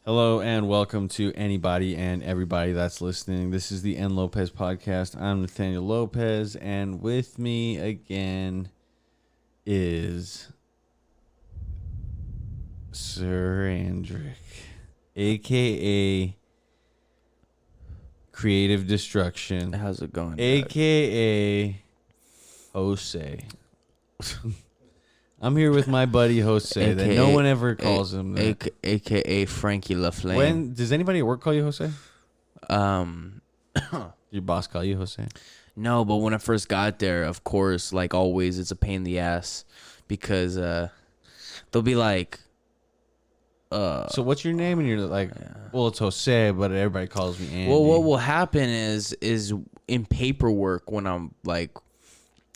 Hello and welcome to anybody and everybody that's listening. This is the Lopez Podcast. I'm Nathaniel Lopez, and with me again is Sir Andrick, a.k.a. Creative Destruction. How's it going, a.k.a. Jose. I'm here with my buddy Jose, AKA, that no one ever calls him that. AKA Frankie LaFlame. When does anybody at work call you Jose? Your boss call you Jose? No, but when I first got there, of course, like always, it's a pain in the ass because they'll be like, so what's your name? And you're like, well, it's Jose, but everybody calls me Andy. Well, what will happen is in paperwork when I'm like,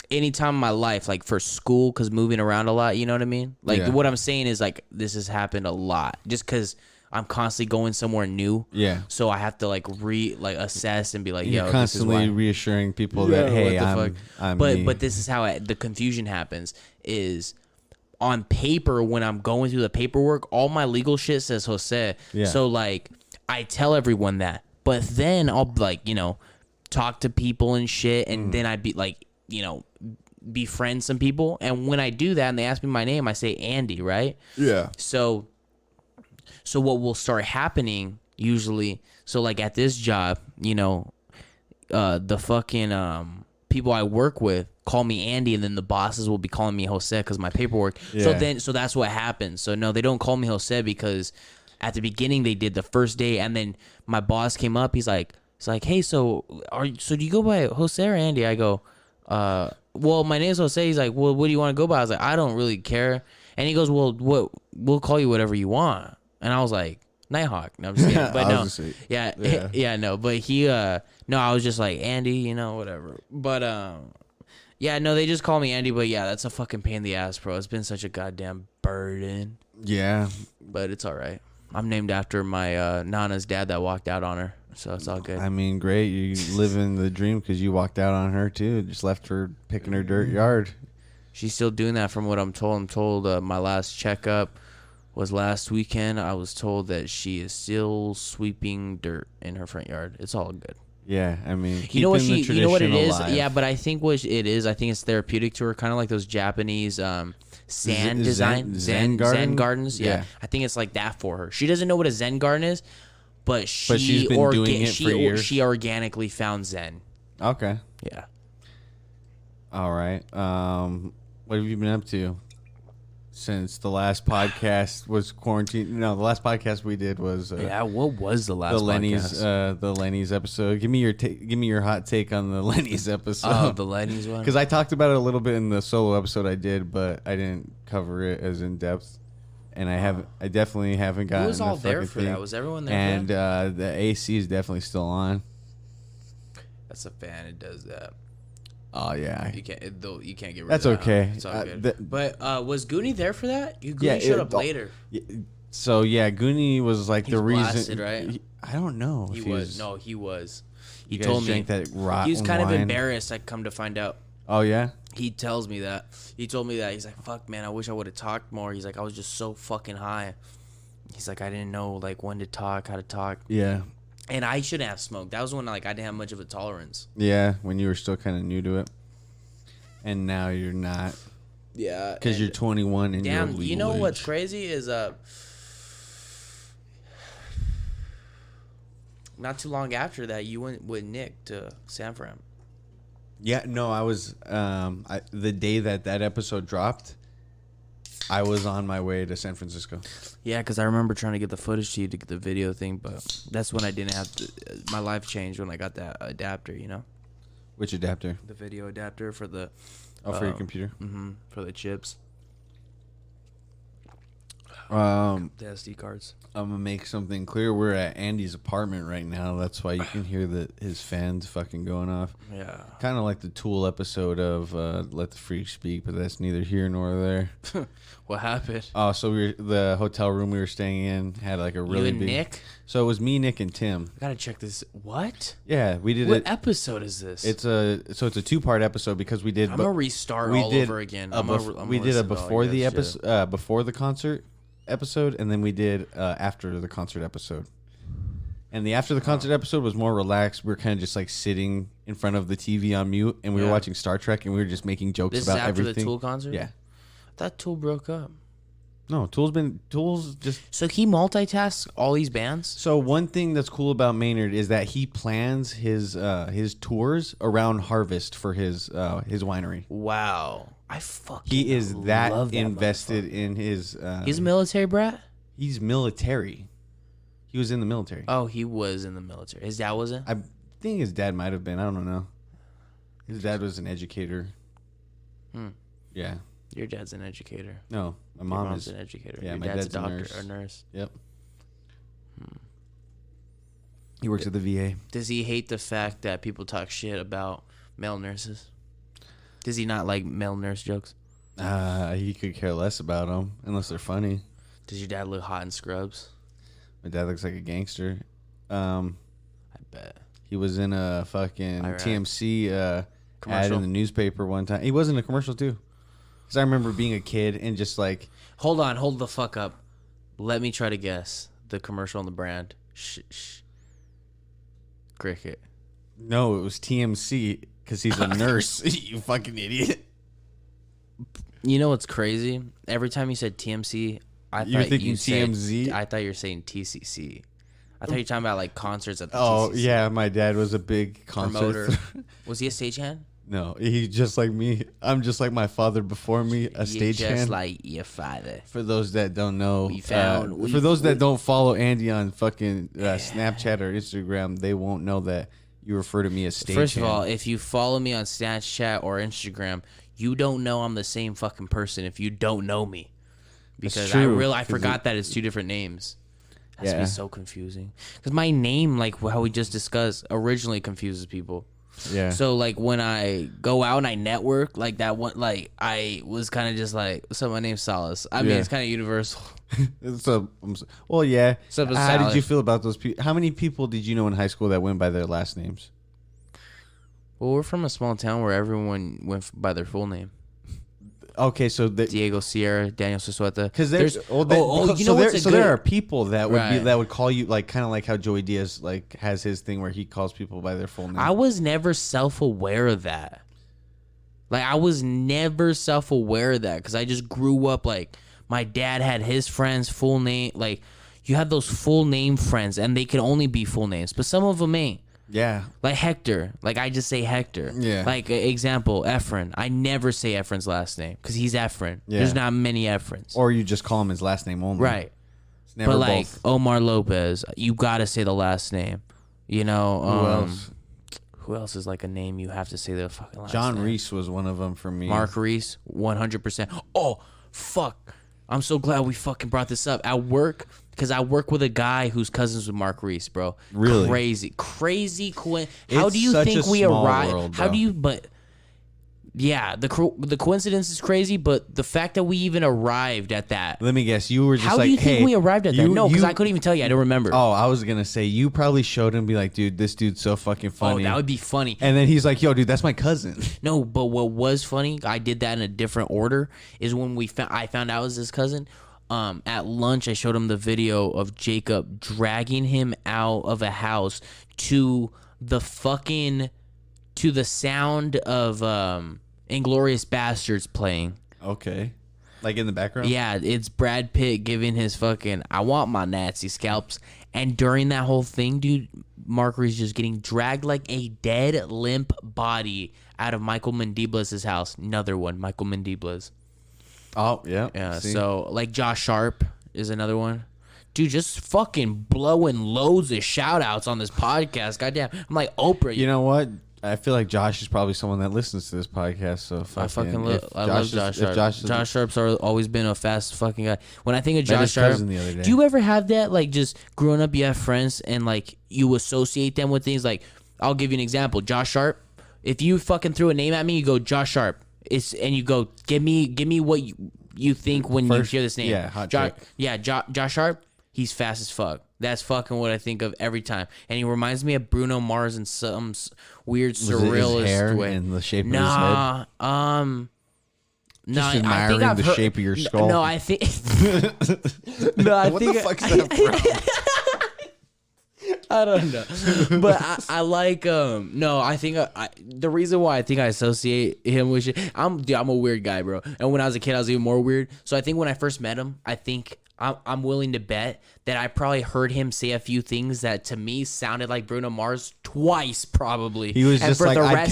anytime in my life, like for school, because moving around a lot, you know what I mean? Like what I'm saying is like this has happened a lot just because I'm constantly going somewhere new. Yeah. So I have to like assess and be like, you're yo, constantly this is why. reassuring people that, hey, I'm me. But this is how the confusion happens is on paper when I'm going through the paperwork, all my legal shit says Jose. Yeah. So like I tell everyone that, but then I'll like, talk to people and shit. And then I'd be like, befriend some people, and when I do that and they ask me my name, I say Andy, right? Yeah. So what will start happening usually, so like at this job, the fucking people I work with call me Andy, and then the bosses will be calling me Jose because my paperwork. Yeah. So that's what happens. So no, they don't call me Jose because at the beginning they did the first day, and then my boss came up. He's like, hey, so do you go by Jose or Andy? I go, well, my name's Jose. He's like, well, what do you want to go by? I was like, I don't really care. And he goes, well, we'll call you whatever you want. And I was like, Nighthawk. No, I'm just kidding. But no, no. But he, no, I was just like, Andy, whatever. But, yeah, no, they just call me Andy. But yeah, that's a fucking pain in the ass, bro. It's been such a goddamn burden. Yeah. But it's all right. I'm named after my Nana's dad that walked out on her. So it's all good. I mean, great. You living the dream because you walked out on her, too. Just left her picking her dirt yard. She's still doing that from what I'm told. I'm told my last checkup was last weekend. I was told that she is still sweeping dirt in her front yard. It's all good. Yeah, I mean, you know what it is? Alive. Yeah, but I think what it is, I think it's therapeutic to her, kind of like those Japanese sand design. Zen gardens. Yeah. I think it's like that for her. She doesn't know what a Zen garden is. But she's been doing it for years. She organically found Zen. Okay. Yeah. All right. What have you been up to since the last podcast was quarantine? No, the last podcast we did was what was the last podcast? The Lenny's episode. Give me your hot take on the Lenny's episode. Oh, the Lenny's one. Because I talked about it a little bit in the solo episode I did, but I didn't cover it as in depth. And I definitely haven't gotten. Who was all there for that? Was everyone there? And the AC is definitely still on. That's a fan. It does that. Oh yeah. You can't get rid of that. That's okay. It's all good. But was Goonie there for that? Goonie showed up later. So yeah, Goonie was like the reason. Blasted, right? I don't know. He was. No, he was. He you told guys me that rotten he was kind wine? of embarrassed. I come to find out. Oh yeah. He tells me that. He told me that. He's like, fuck, man, I wish I would have talked more. He's like, I was just so fucking high. He's like, I didn't know, like, when to talk, how to talk. Yeah. And I shouldn't have smoked. That was when, like, I didn't have much of a tolerance. Yeah, when you were still kind of new to it. And now you're not. Yeah. Because you're 21 and you're legal you know age. what's crazy is, not too long after that, you went with Nick to San Fran. Yeah, no, I was the day that episode dropped, I was on my way to San Francisco. Yeah, because I remember trying to get the footage to you to get the video thing, but that's when I didn't have to. My life changed when I got that adapter, Which adapter? The video adapter for the. For your computer? Mm-hmm, for the chips. The SD cards. I'm going to make something clear. We're at Andy's apartment right now. That's why you can hear his fans fucking going off. Yeah. Kind of like the Tool episode of Let the Freak Speak, but that's neither here nor there. What happened? Oh, so the hotel room we were staying in had like a really big... Nick? So it was me, Nick, and Tim. I gotta check this. What? Yeah, we did What episode is this? It's a 2-part episode because we did... I'm gonna restart all over again. We did a before the episode, before the concert. episode, and then we did after the concert episode. And the after the concert episode was more relaxed. We were kind of just like sitting in front of the TV on mute, and we were watching Star Trek, and we were just making jokes this about is after everything. the Tool concert? Yeah. I thought Tool broke up. No, Tool's just. So he multitasks all these bands? So one thing that's cool about Maynard is that he plans his tours around harvest for his winery. Wow. I fucking He is that love invested in his. He's a military brat? He's military. He was in the military. Oh, he was in the military. His dad wasn't? I think his dad might have been. I don't know. His dad was an educator. Yeah. Your dad's an educator. No, my Your mom mom's is an educator. Yeah, Your my dad's dad's a doctor, nurse. a nurse. Yep. He works at the VA. Does he hate the fact that people talk shit about male nurses? Does he not like male nurse jokes? He could care less about them unless they're funny. Does your dad look hot in scrubs? My dad looks like a gangster. I bet. He was in a fucking Iraq. TMC ad Commercial? in the newspaper one time. He was in a commercial too. Because I remember being a kid and just like... Hold the fuck up. Let me try to guess the commercial and the brand. Shh. Cricket. No, it was TMC because he's a nurse. You fucking idiot. You know what's crazy? Every time you said TMC, I You were thought thinking you said, TMZ? I thought you were saying TCC. I thought you were talking about like concerts at the Oh, TCC. yeah. My dad was a big concert. Promoter. Was he a stagehand? No, he's just like me. I'm just like my father before me, a You're just stagehand. like your father. For those that don't know, We for those that don't follow Andy on fucking Snapchat or Instagram, they won't know that you refer to me as stagehand. First of all, if you follow me on Snapchat or Instagram, you don't know I'm the same fucking person if you don't know me. Because I forgot that it's two different names. That's be so confusing. Because my name, like how we just discussed, originally confuses people. Yeah. So like when I go out and I network, like that one, like I was kind of just like, so my name's Salas. I mean, it's kind of universal. Well, yeah. So How did you feel about those people? How many people did you know in high school that went by their last names? Well, we're from a small town where everyone went by their full name. Okay, so Diego Sierra, Daniel Sisueta. because there there are people that would Right. that would call you like kind of like how Joey Diaz like has his thing where he calls people by their full name. I was never self-aware of that. Like, I was never self-aware of that because I just grew up, like, my dad had his friends' full name. Like, you have those full name friends, and they can only be full names, but some of them ain't. Yeah. Like Hector. Like, I just say Hector. Yeah. Like, example, Efren. I never say Efren's last name because he's Efren. Yeah. There's not many Efrens. Or you just call him his last name only. Right. It's never But, like, both. Omar Lopez, you got to say the last name. You know? Who else? Who else is like a name you have to say the fucking last John name? Reese was one of them for me. Mark Reese, 100%. Oh, fuck. I'm so glad we fucking brought this up. At work, because I work with a guy who's cousins with Mark Reese, bro. Really? Crazy. How It's do you such think a we small arrived? world, How bro. do you, but... Yeah, the coincidence is crazy, but the fact that we even arrived at that. Let me guess. You were just How like, do you think hey, we arrived at that? you- No, because you- I couldn't even tell you. I don't remember. Oh, I was gonna say you probably showed him, be like, dude, this dude's so fucking funny. that would be funny. And then he's like, yo, dude, that's my cousin. No, but what was funny, I did that in a different order, is when I found out it was his cousin. At lunch, I showed him the video of Jacob dragging him out of a house to the sound of Inglourious Bastards playing. Okay. Like in the background? Yeah, it's Brad Pitt giving his fucking, I want my Nazi scalps. And during that whole thing, dude, Mark Reese just getting dragged like a dead, limp body out of Michael Mendibla's house. Another one, Michael Mendibla's. Oh, yeah. Yeah, See? so like Josh Sharp is another one. Dude, just fucking blowing loads of shout outs on this podcast. Goddamn. I'm like Oprah. You know what? I feel like Josh is probably someone that listens to this podcast. So I love Josh Sharp. Josh Sharp's always been a fast fucking guy. When I think of Josh his Sharp, cousin the other day. do you ever have that? Like, just growing up, you have friends and like you associate them with things. Like, I'll give you an example. Josh Sharp. If you fucking threw a name at me, you go Josh Sharp. And you go, give me what you think when you hear this name. Yeah, hot Josh. chick. Yeah, Josh Sharp. He's fast as fuck. That's fucking what I think of every time. And he reminds me of Bruno Mars in some weird Was it surrealist his hair way. and the shape of his head? No, Just I think admiring I've the heard, shape of your skull. No, I think. No, I what think. the fuck's that from? I don't know, but I like no, I think the reason why I think I associate him with shit, I'm a weird guy, bro. And when I was a kid, I was even more weird. So I think when I first met him, I think I'm willing to bet that I probably heard him say a few things that to me sounded like Bruno Mars twice, probably. He was and just like, I'd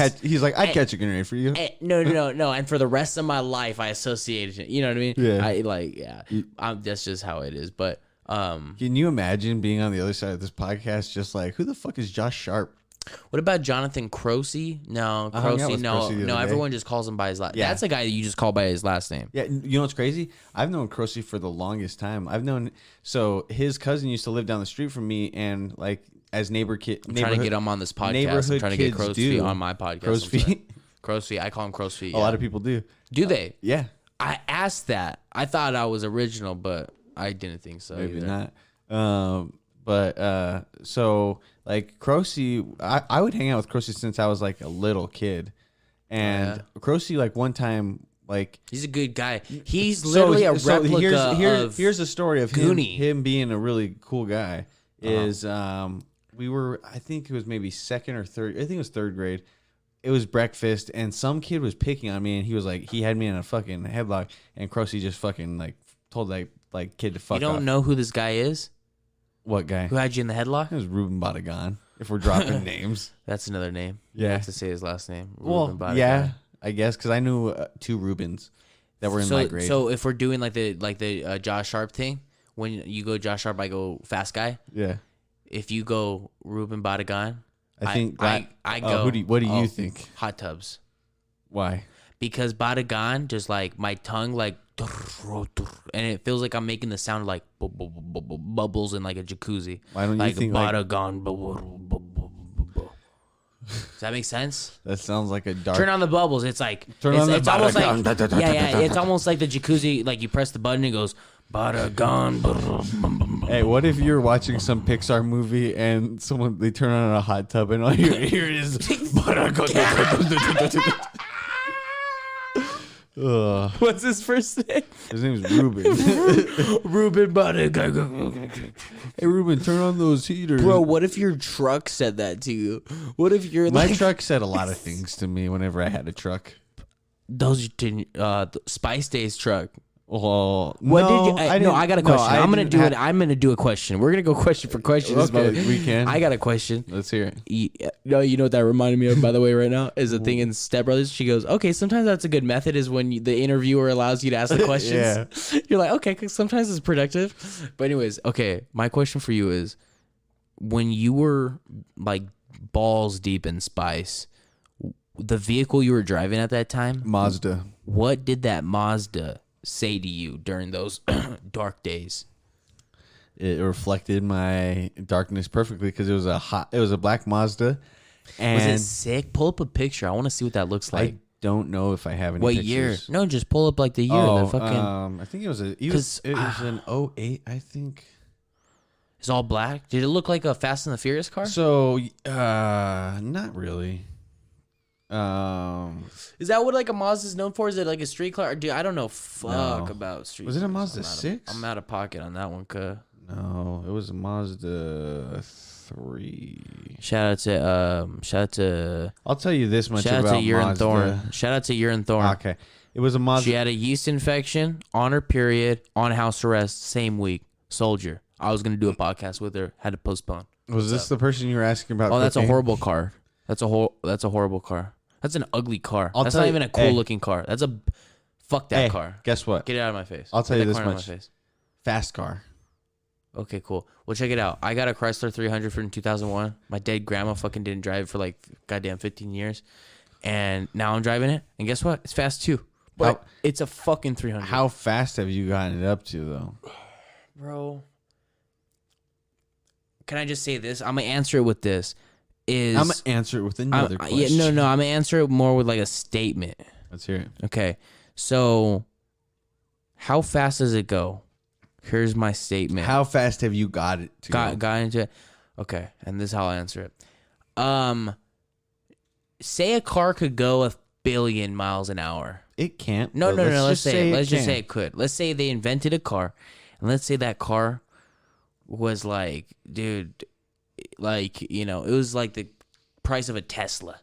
catch a grenade for you. No. And for the rest of my life, I associated it. You know what I mean? Yeah. That's just how it is. But can you imagine being on the other side of this podcast, just like, who the fuck is Josh Sharp? what about Jonathan Croce? No, Croce. No. Everyone just calls him by his last. Yeah. That's a guy that you just call by his last name. Yeah, you know what's crazy? I've known Croce for the longest time. So his cousin used to live down the street from me, and like as I'm trying to get him on this podcast. I'm trying to get Croce on my podcast. Croce. I call him Croce. A lot of people do. Do they? Yeah. I asked that. I thought I was original, but I didn't think so. Maybe either. not. So like Croce, I would hang out with Croce since I was like a little kid, and Croce like one time like he's a good guy. He's literally a replica of. Here's a story of Goonie. him being a really cool guy. Is we were, I think it was maybe second or third. I think it was third grade. It was breakfast, and some kid was picking on me, and he was like, he had me in a fucking headlock, and Croce just fucking like told that like kid to fuck off. You don't know who this guy is? What guy? Who had you in the headlock? It was Ruben Badagan. If we're dropping names, that's another name. Yeah, you have to say his last name. Well, yeah, I guess because I knew two Rubens that were in my grade. So if we're doing like the Josh Sharp thing, when you go Josh Sharp, I go Fast Guy. Yeah. If you go Ruben Badagan, I think I go. What do you think? Hot tubs. Why? Because Badagan, just like my tongue, like, and it feels like I'm making the sound like bubbles in like a jacuzzi. Why don't like you think Badagan? Does that make sense? That sounds like a dark. Turn on the bubbles. It's like it's almost like it's almost like the jacuzzi. Like you press the button, it goes Badagan. Hey, what if you're watching some Pixar movie and they turn on a hot tub and all you hear is What's his first name? His name's Ruben. Ruben Badagan. Hey Ruben, turn on those heaters. Bro, what if your truck said that to you? What if you're my truck said a lot of things to me whenever I had a truck. Those Spice Days truck. Well, what no, did you? I got a question. I'm gonna do it. I'm gonna do a question. We're gonna go question for question. Okay, we can. I got a question. Let's hear it. You know what that reminded me of, by the way, right now is a thing in Step Brothers. She goes, "Okay, sometimes that's a good method is when the interviewer allows you to ask the questions." Yeah. You're like, okay, 'cause sometimes it's productive. But anyways, okay, my question for you is, when you were like balls deep in Spice, the vehicle you were driving at that time, Mazda. What did that Mazda say to you during those dark days? It reflected my darkness perfectly because it was a black Mazda. And was it sick? Pull up a picture. I want to see what that looks like. I don't know if I have any what pictures. Year? No, just pull up like the year. Oh, the fucking. I think it was an 08, I think. It's all black. Did it look like a Fast and the Furious car? So, not really. Is that what like a Mazda is known for? Is it like a street car? Dude, I don't know about street. Was it a Mazda 6? I'm out of pocket on that one, cuh. No, it was a Mazda 3. Shout out to. I'll tell you this much shout about out to Urine Mazda. Thorn. Shout out to Urine Thorn. Okay, it was a Mazda. She had a yeast infection on her period, on house arrest, same week. Soldier. I was gonna do a podcast with her, had to postpone. Was this the person you were asking about? Oh, that's a horrible car. That's a horrible car. That's an ugly car. That's not even a cool looking car. That's a fuck that car. Guess what? Get it out of my face. I'll tell you this much. Fast car. Okay, cool. Well, check it out. I got a Chrysler 300 from 2001. My dead grandma fucking didn't drive it for like goddamn 15 years, and now I'm driving it. And guess what? It's fast too. But it's a fucking 300. How fast have you gotten it up to though, bro? Can I just say this? I'm gonna answer it with this. I'm gonna answer it with another question. No. I'm gonna answer it more with like a statement. Let's hear it. Okay, so how fast does it go? Here's my statement. How fast have you got it to go? Got into it? Okay, and this is how I'll answer it. Say a car could go 1 billion miles an hour. It can't. No. Let's just can. say it could. Let's say they invented a car, and let's say that car was like, dude, like, you know, it was like the price of a Tesla,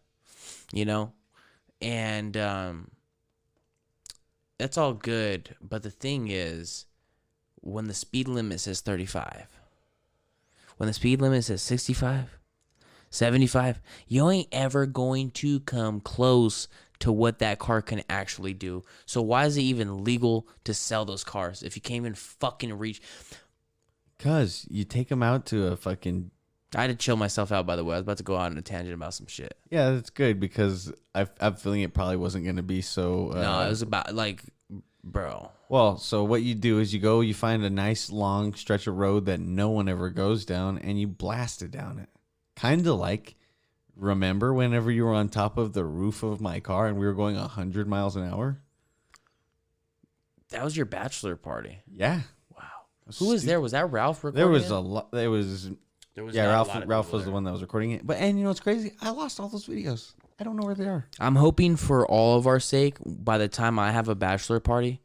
you know, and that's all good. But the thing is, when the speed limit says 35, when the speed limit says 65, 75, you ain't ever going to come close to what that car can actually do. So why is it even legal to sell those cars if you can't even fucking reach? Because you take them out to a fucking... I had to chill myself out, by the way. I was about to go on a tangent about some shit. Yeah, that's good because I'm feeling it probably wasn't going to be so... No, it was about, like, bro. Well, so what you do is you find a nice long stretch of road that no one ever goes down, and you blast it down it. Kind of like, remember whenever you were on top of the roof of my car and we were going 100 miles an hour? That was your bachelor party. Yeah. Wow. Who was there? Was that Ralph recording? There was a lot. There was yeah, Ralph was the one that was recording it. And you know what's crazy? I lost all those videos. I don't know where they are. I'm hoping for all of our sake, by the time I have a bachelor party,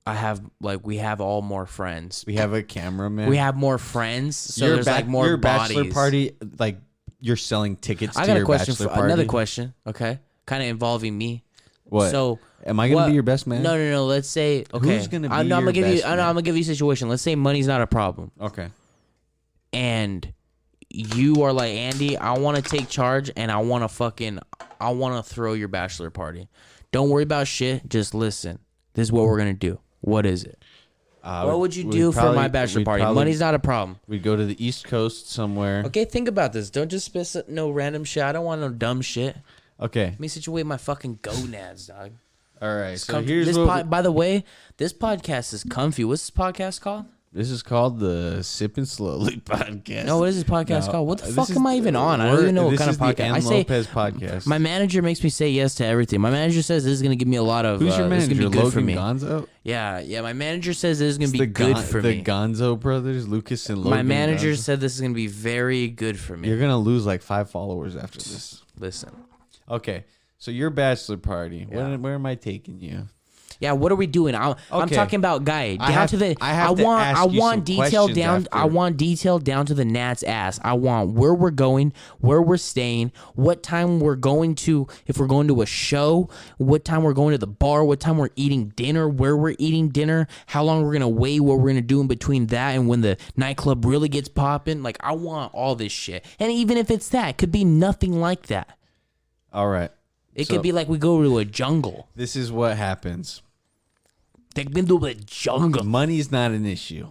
we have all more friends. We have a cameraman. We have more friends, so there's like more your bodies. Bachelor party, like you're selling tickets to I got your a question bachelor for party. another question, okay? Kind of involving me. What? So am I going to be your best man? No. Let's say okay. Who's going to be I'm your gonna give best you. man? I'm gonna give you a situation. Let's say money's not a problem. Okay. And you are like, Andy, I want to take charge and I want to throw your bachelor party. Don't worry about shit. Just listen. This is what we're going to do. What is it? What would you do for my bachelor party? Money's not a problem. We'd go to the East Coast somewhere. Okay, think about this. Don't just spit no random shit. I don't want no dumb shit. Okay. Let me situate my fucking gonads, dog. All right. It's So comfy. here's by the way, this podcast is comfy. What's this podcast called? This is called the Sippin' Slowly podcast. No, what is this podcast called? What the fuck am I even on? I don't even know what kind of podcast. I say Lopez Podcast. My manager makes me say yes to everything. My manager says this is going to give me a lot of. Who's your manager? This is gonna be good for me. Gonzo? Yeah. My manager says this is going to be good for me. The Gonzo brothers, Lucas and Logan. My manager Gonzo. said this is going to be very good for me. You're gonna lose like 5 followers after this. Listen. Okay, so your bachelor party. Yeah. Where am I taking you? Yeah, what are we doing? I'm talking about guy down to the. I want detail down. I want detail down to the gnat's ass. I want where we're going, where we're staying, what time we're going to. If we're going to a show, what time we're going to the bar, what time we're eating dinner, where we're eating dinner, how long we're gonna wait, what we're gonna do in between that and when the nightclub really gets popping. Like I want all this shit, and even if it's that, it could be nothing like that. All right. It could be like we go to a jungle. This is what happens. Take me to the jungle. Money's not an issue.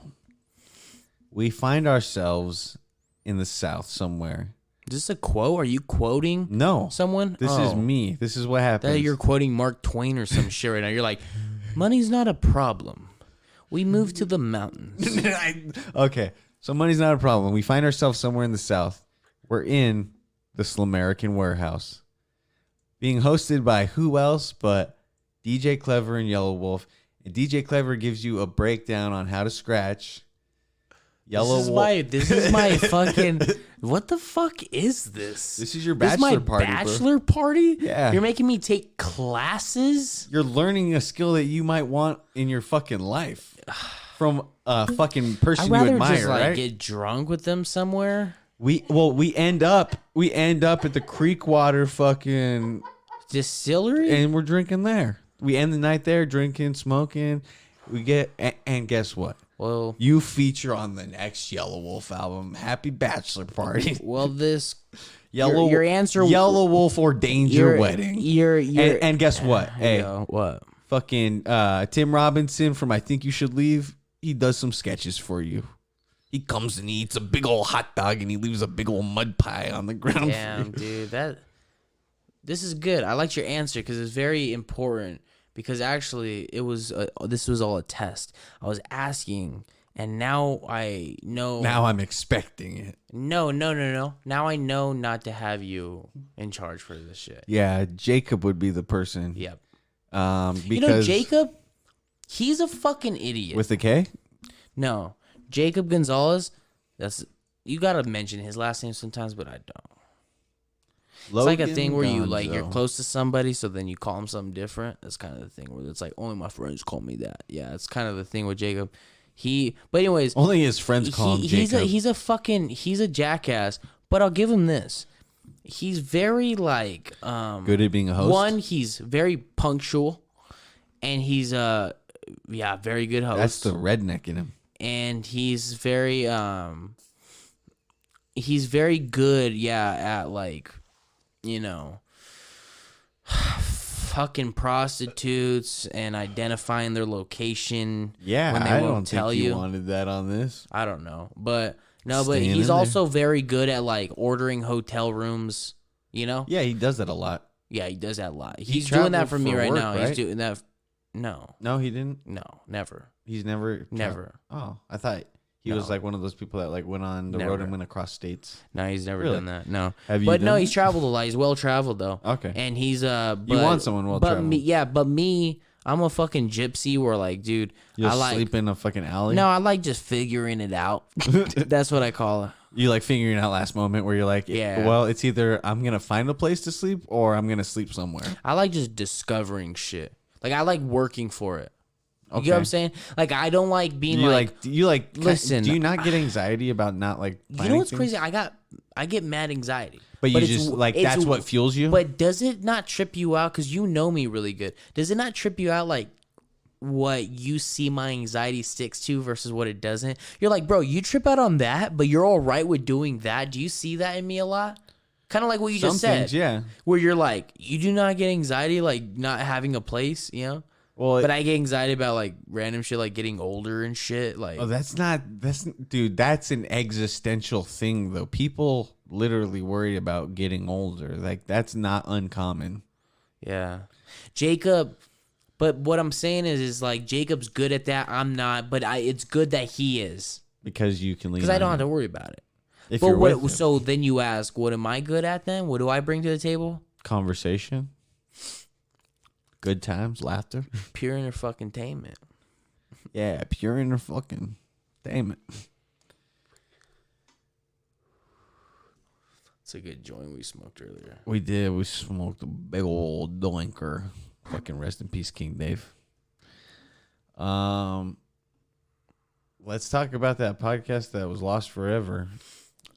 We find ourselves in the South somewhere. Is this a quote? Are you quoting someone? This is me. This is what happens. That you're quoting Mark Twain or some shit right now. You're like, money's not a problem. We moved to the mountains. Okay. So money's not a problem. We find ourselves somewhere in the South. We're in the Slamerican Warehouse. Being hosted by who else but DJ Clever and Yellow Wolf. And DJ Clever gives you a breakdown on how to scratch. This is my fucking. What the fuck is this? This is your bachelor party. Bachelor party? Yeah. You're making me take classes? You're learning a skill that you might want in your fucking life from a fucking person you admire, I'd rather just right? get drunk with them somewhere. We end up at the Creekwater fucking distillery, and we're drinking there. We end the night there, drinking, smoking. We get and guess what? Well, you feature on the next Yellow Wolf album. Happy bachelor party. Well, this your answer. Yellow Wolf ordained your wedding. And guess what? Hey, what? Fucking Tim Robinson from I Think You Should Leave. He does some sketches for you. He comes and he eats a big old hot dog and he leaves a big old mud pie on the ground. Damn, dude, this is good. I liked your answer because it's very important. Because actually, this was all a test. I was asking, and now I know. Now I'm expecting it. No. Now I know not to have you in charge for this shit. Yeah, Jacob would be the person. Yep. Because Jacob, he's a fucking idiot. With the K? No, Jacob Gonzalez. You gotta mention his last name sometimes, but I don't. It's like a thing where you Gonzo. you're close to somebody, so then you call them something different. That's kind of the thing where it's like only my friends call me that. Yeah, it's kind of the thing with Jacob. But anyways, only his friends call him Jacob. He's a jackass. But I'll give him this. He's very good at being a host. One, he's very punctual, and he's very good host. That's the redneck in him. And he's very good, at fucking prostitutes and identifying their location. Yeah, when they I won't don't tell think you. you wanted that on this. I don't know, but no, Staying but he's in also very good at ordering hotel rooms. Yeah, he does that a lot. Yeah, he does that a lot. He's doing that for me right now. Right? He's doing that. No, he didn't. no, never. He's never. Never. Oh, I thought he was one of those people that went on the road and went across states. No, he's never Really? done that. No. Have you? But done no, that? he's traveled a lot. He's well traveled though. Okay. And he's you want someone well but traveled. me, I'm a fucking gypsy where dude, You I sleep in a fucking alley. No, I like just figuring it out. That's what I call it. You like figuring out last moment where you're like, Yeah. well, it's either I'm gonna find a place to sleep or I'm gonna sleep somewhere. I like just discovering shit. I like working for it. You Okay. get what I'm saying? I don't like being listen. Do you not get anxiety about not finding you know what's things? crazy? I get mad anxiety. But you it's- just it's- that's what fuels you. But does it not trip you out? Because you know me really good. Does it not trip you out what you see my anxiety sticks to versus what it doesn't? You're like, bro, you trip out on that, but you're all right with doing that. Do you see that in me a lot? Kind of like what you Some just said. things, yeah. Where you're like, you do not get anxiety not having a place, Well, But I get anxiety about random shit, getting older and shit. oh, that's an existential thing though. People literally worry about getting older. That's not uncommon. Yeah. Jacob, but what I'm saying is Jacob's good at that. I'm not, but it's good that he is. Because you can leave. Because I don't have to worry about it. If But you're with him. so then you ask, what am I good at then? What do I bring to the table? Conversation. Good times, laughter. Pure entertainment. Yeah, pure inner fucking. Damn it. It's a good joint we smoked earlier. We did. We smoked a big old doinker. Fucking rest in peace, King Dave. Let's talk about that podcast that was lost forever.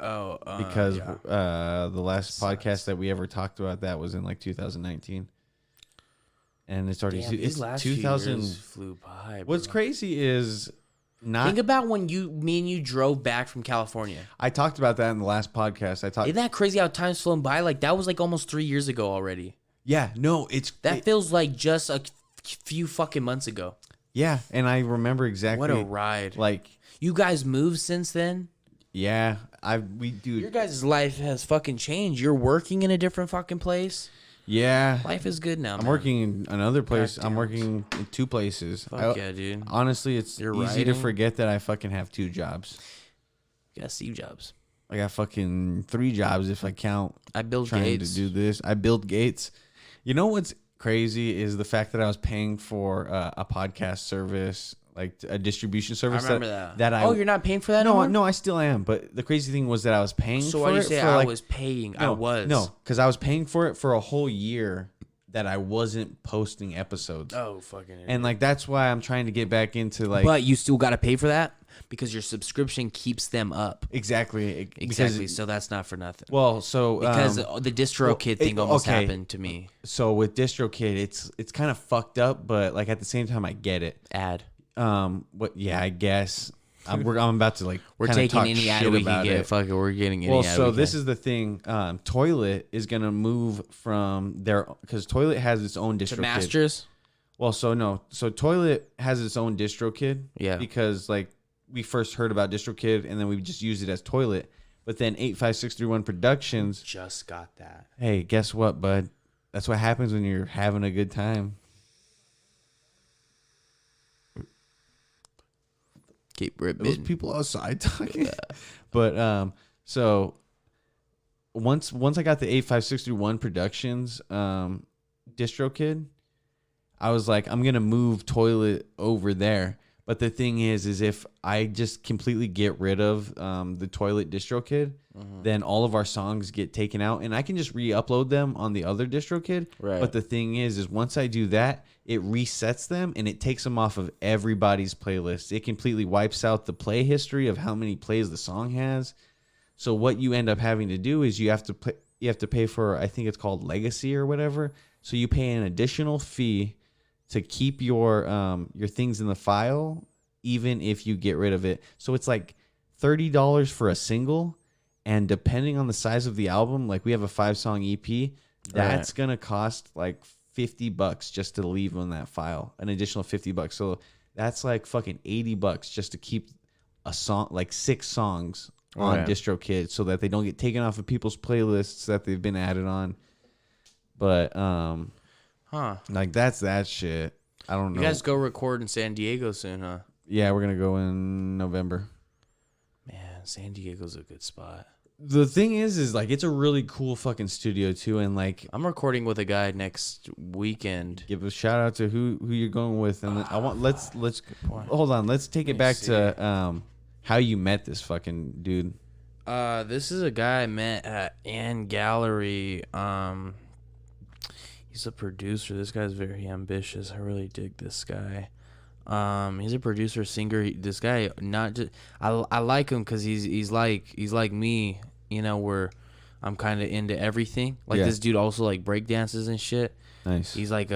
Oh, Because yeah. the last podcast that we ever talked about that was in 2019. And it's already Damn, these last 2000 few years flew by. What's bro. crazy is not. Think about when me and you drove back from California. I talked about that in the last podcast. Isn't that crazy how time's flown by? That was almost 3 years ago already. Yeah, no, That feels like just a few fucking months ago. Yeah, and I remember exactly. What a ride! You guys moved since then. Yeah, dude. Your guys' life has fucking changed. You're working in a different fucking place. Yeah, Life is good now. I'm working in another place. God I'm damn. working in two places. Fuck yeah, dude. Honestly, it's You're easy to writing? forget that I fucking have two jobs. You got Steve Jobs. I got fucking 3 jobs if I count I build trying gates. to do this. I build gates. You know what's crazy is the fact that I was paying for a podcast service, a distribution I service. remember that. You're not paying for that No, anymore? no, I still am. But the crazy thing was that I was paying So for why do you it say for I was paying? I was. No, because I was paying for it for a whole year that I wasn't posting episodes. Oh, fucking idiot. And that's why I'm trying to get back into But you still got to pay for that because your subscription keeps them up. Exactly. Exactly. So that's not for nothing. Well, so Because the DistroKid thing almost okay. happened to me. So with DistroKid, it's kind of fucked up, but at the same time, I get it. Ad. What? Yeah, I guess. I'm about to We're kinda taking talk any shit ad we can about get. it. Fuck it, we're getting any Well, ad so we this can. is the thing. Toilet is gonna move from their because Toilet has its own to DistroKid. Masters. Well, so no, so Toilet has its own DistroKid. Yeah. Because we first heard about DistroKid and then we just used it as Toilet. But then 85631 Productions. Just got that. Hey, guess what, bud? That's what happens when you're having a good time. Keep Those ripping. people outside talking. But so once I got the 85631 Productions DistroKid, I was like, I'm gonna move Toilet over there. But the thing is if I just completely get rid of the Toilet DistroKid, then all of our songs get taken out, and I can just re-upload them on the other DistroKid. Right. But the thing is once I do that, it resets them and it takes them off of everybody's playlist. It completely wipes out the play history of how many plays the song has. So what you end up having to do is you have to pay for, I think it's called Legacy or whatever. So you pay an additional fee to keep your things in the file, even if you get rid of it. So it's like $30 for a single, and depending on the size of the album, like we have a 5-song EP, that's gonna cost like $50 just to leave on that file, an additional $50. So that's like fucking $80 just to keep a song, like 6 songs on DistroKid, so that they don't get taken off of people's playlists that they've been added on. But like that's that shit. I don't know. You guys go record in San Diego soon, huh? Yeah, we're gonna go in November. Man, San Diego's a good spot. The thing is like it's a really cool fucking studio too, and like I'm recording with a guy next weekend. Give a shout out to who you're going with, and I want let's hold on. Let's take it back to how you met this fucking dude. This is a guy I met at Ann Gallery. He's a producer. This guy's very ambitious. I really dig this guy. He's a producer, singer. This guy, not just I like him because he's like me, you know, where I'm kind of into everything. Like this dude also like break dances and shit. Nice. He's like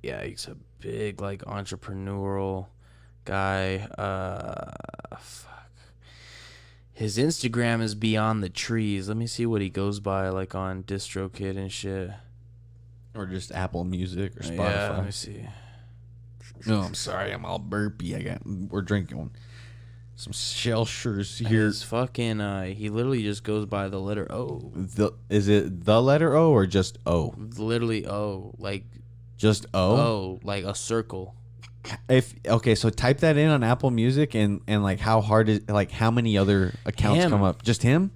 he's a big like entrepreneurial guy. Fuck. His Instagram is Beyond the Trees. Let me see what he goes by like on DistroKid and shit. Or just Apple Music or Spotify. Yeah, let me see. No, I'm sorry. I'm all burpy. We're drinking some Shellshires here. He's fucking, he literally just goes by the letter O. Is it the letter O or just O? Literally O. Like. Just O? O. Like a circle. Okay, so type that in on Apple Music and like how hard is, like how many other accounts come up? Just him?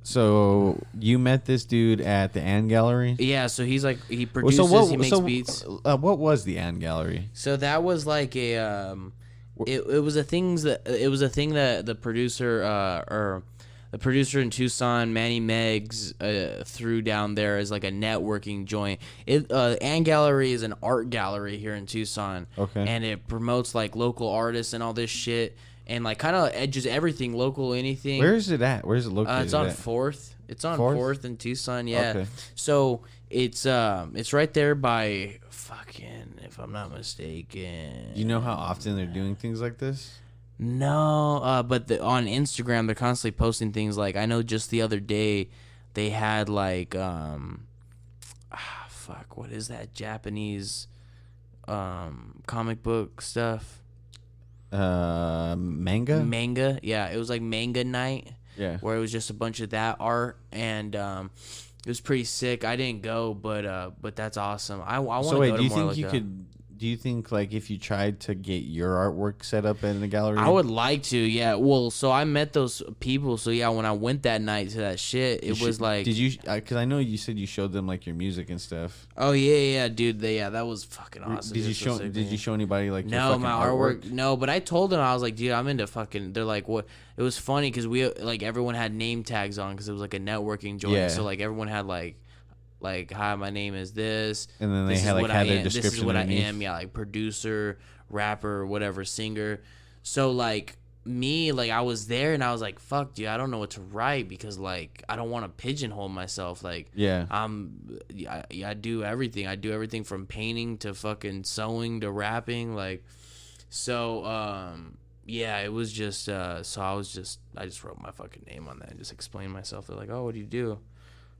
So you met this dude at the Ann Gallery? Yeah, so he's like he produces, he makes beats. What was the Ann Gallery? So that was like a it was a thing that the producer or the producer in Tucson, Manny Meggs, threw down there as like a networking joint. Ann Gallery is an art gallery here in Tucson. Okay. And it promotes like local artists and all this shit. And like kind of edges everything, local, anything. Where is it at? Where is it located? It's on 4th. It's on 4th in Tucson. Yeah. Okay. So it's right there by fucking, if I'm not mistaken. Do you know how often they're doing things like this? No, but on Instagram they're constantly posting things like, I know just the other day they had like what is that Japanese comic book stuff? Manga, yeah, it was like manga night, where it was just a bunch of that art, and it was pretty sick. I didn't go, but that's awesome. I want to go to more like that. Do you think like if you tried to get your artwork set up in the gallery? I would like to, yeah. Well, so I met those people, so yeah, when I went that night to that shit, it was like... Did you... Because I know you said you showed them like your music and stuff. Oh, yeah, dude. that was fucking awesome. Did you show anybody like your no, my artwork? No, but I told them, I was like, dude, I'm into fucking... They're like, what? It was funny because we, like, everyone had name tags on because it was like a networking joint. Yeah. So, like, everyone had like, hi, my name is this, and then they had like had their description. This is what I am, yeah, like producer, rapper, whatever, singer. So like me, like I was there and I was like, fuck, dude, I don't know what to write because like I don't want to pigeonhole myself. Like I do everything. I do everything from painting to fucking sewing to rapping. Like so yeah, it was just so I just wrote my fucking name on that and just explained myself. They're like, oh, what do you do?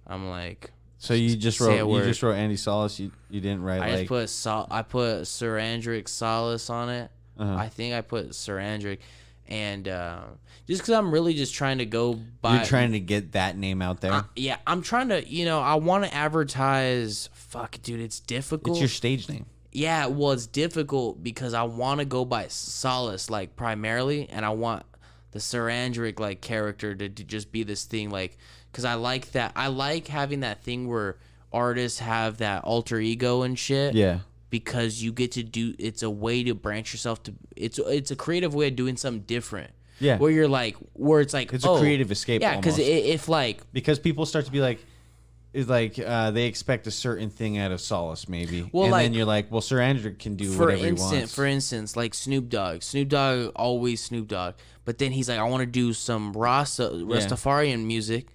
I'm like. So you just wrote Andy Salas. You didn't write I put Sir Andrick Salas on it. I think I put Sir Andrick, and just because I'm really just trying to go by. You're trying to get that name out there. Yeah, I'm trying to. I want to advertise. Fuck, dude, it's difficult. It's your stage name. Yeah, well, it's difficult because I want to go by Salas like primarily, and I want the Sir Andrick like character to just be this thing like. Because I like that. I like having that thing where artists have that alter ego and shit. Yeah. because you get to do. It's a way to branch yourself to. It's a creative way of doing something different. Yeah. Where you're like, where it's like, it's a creative escape. Yeah, because if like because people start to be like. Is like they expect a certain thing out of Salas, maybe. Well, and like, then you're like, well, Sir Andrick can do whatever he wants. For instance, like Snoop Dogg. Snoop Dogg, always Snoop Dogg. But then he's like, I want to do some Rastafarian music.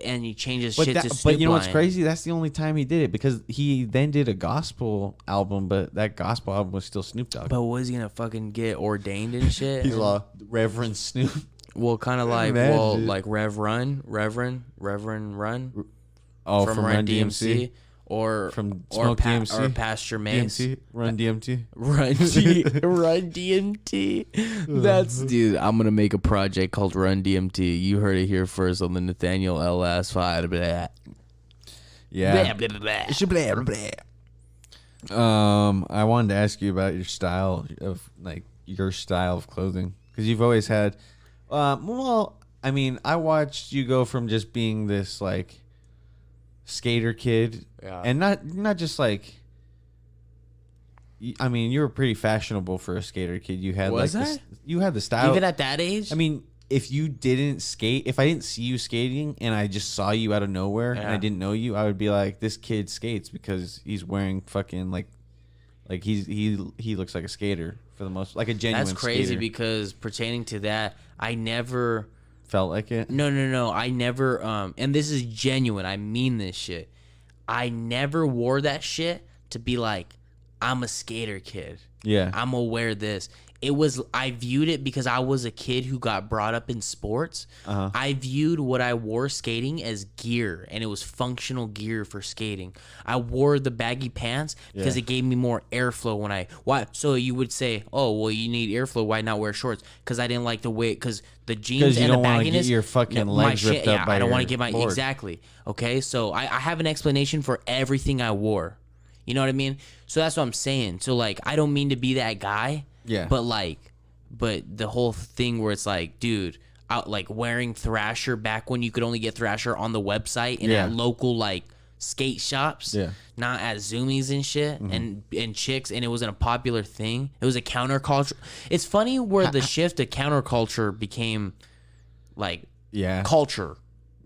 And he changes shit to Snoop. But you know what's crazy? That's the only time he did it, because he then did a gospel album, but that gospel album was still Snoop Dogg. But was he going to fucking get ordained and shit? He's Reverend Snoop. Well, kind of like, like Reverend Run. Oh, from Run DMC, or from Smoke DMC, or Pastor Mace, DMC, Run DMT, Run DMT. That's dude. I'm gonna make a project called Run DMT. You heard it here first on the Nathaniel LS 5. Yeah. Blah, blah, blah. I wanted to ask you about your style of clothing, because you've always had. Well, I mean, I watched you go from just being this like skater kid, and not just like. I mean, you were pretty fashionable for a skater kid. You had you had the style even at that age. I mean, if you didn't skate, if I didn't see you skating and I just saw you out of nowhere and I didn't know you, I would be like, this kid skates because he's wearing fucking like he looks like a skater for the most, like a genuine. That's crazy skater. Because pertaining to that, I never felt like it. No. I never. And this is genuine. I mean this shit. I never wore that shit to be like, I'm a skater kid. Yeah. I'm gonna wear this. I viewed it because I was a kid who got brought up in sports. I viewed what I wore skating as gear, and it was functional gear for skating. I wore the baggy pants because it gave me more airflow why? So you would say, oh, well, you need airflow. Why not wear shorts? Because I didn't like the way, because the jeans and the bagginess. Because you don't want to get your fucking legs ripped up by I don't want to get board. Exactly. Okay, so I have an explanation for everything I wore. You know what I mean? So that's what I'm saying. So like, I don't mean to be that guy. Yeah. But the whole thing where it's like, dude, out like wearing Thrasher back when you could only get Thrasher on the website and at local like skate shops, not at Zoomies and shit, and chicks, and it wasn't a popular thing. It was a counterculture. It's funny where the shift to counterculture became like culture.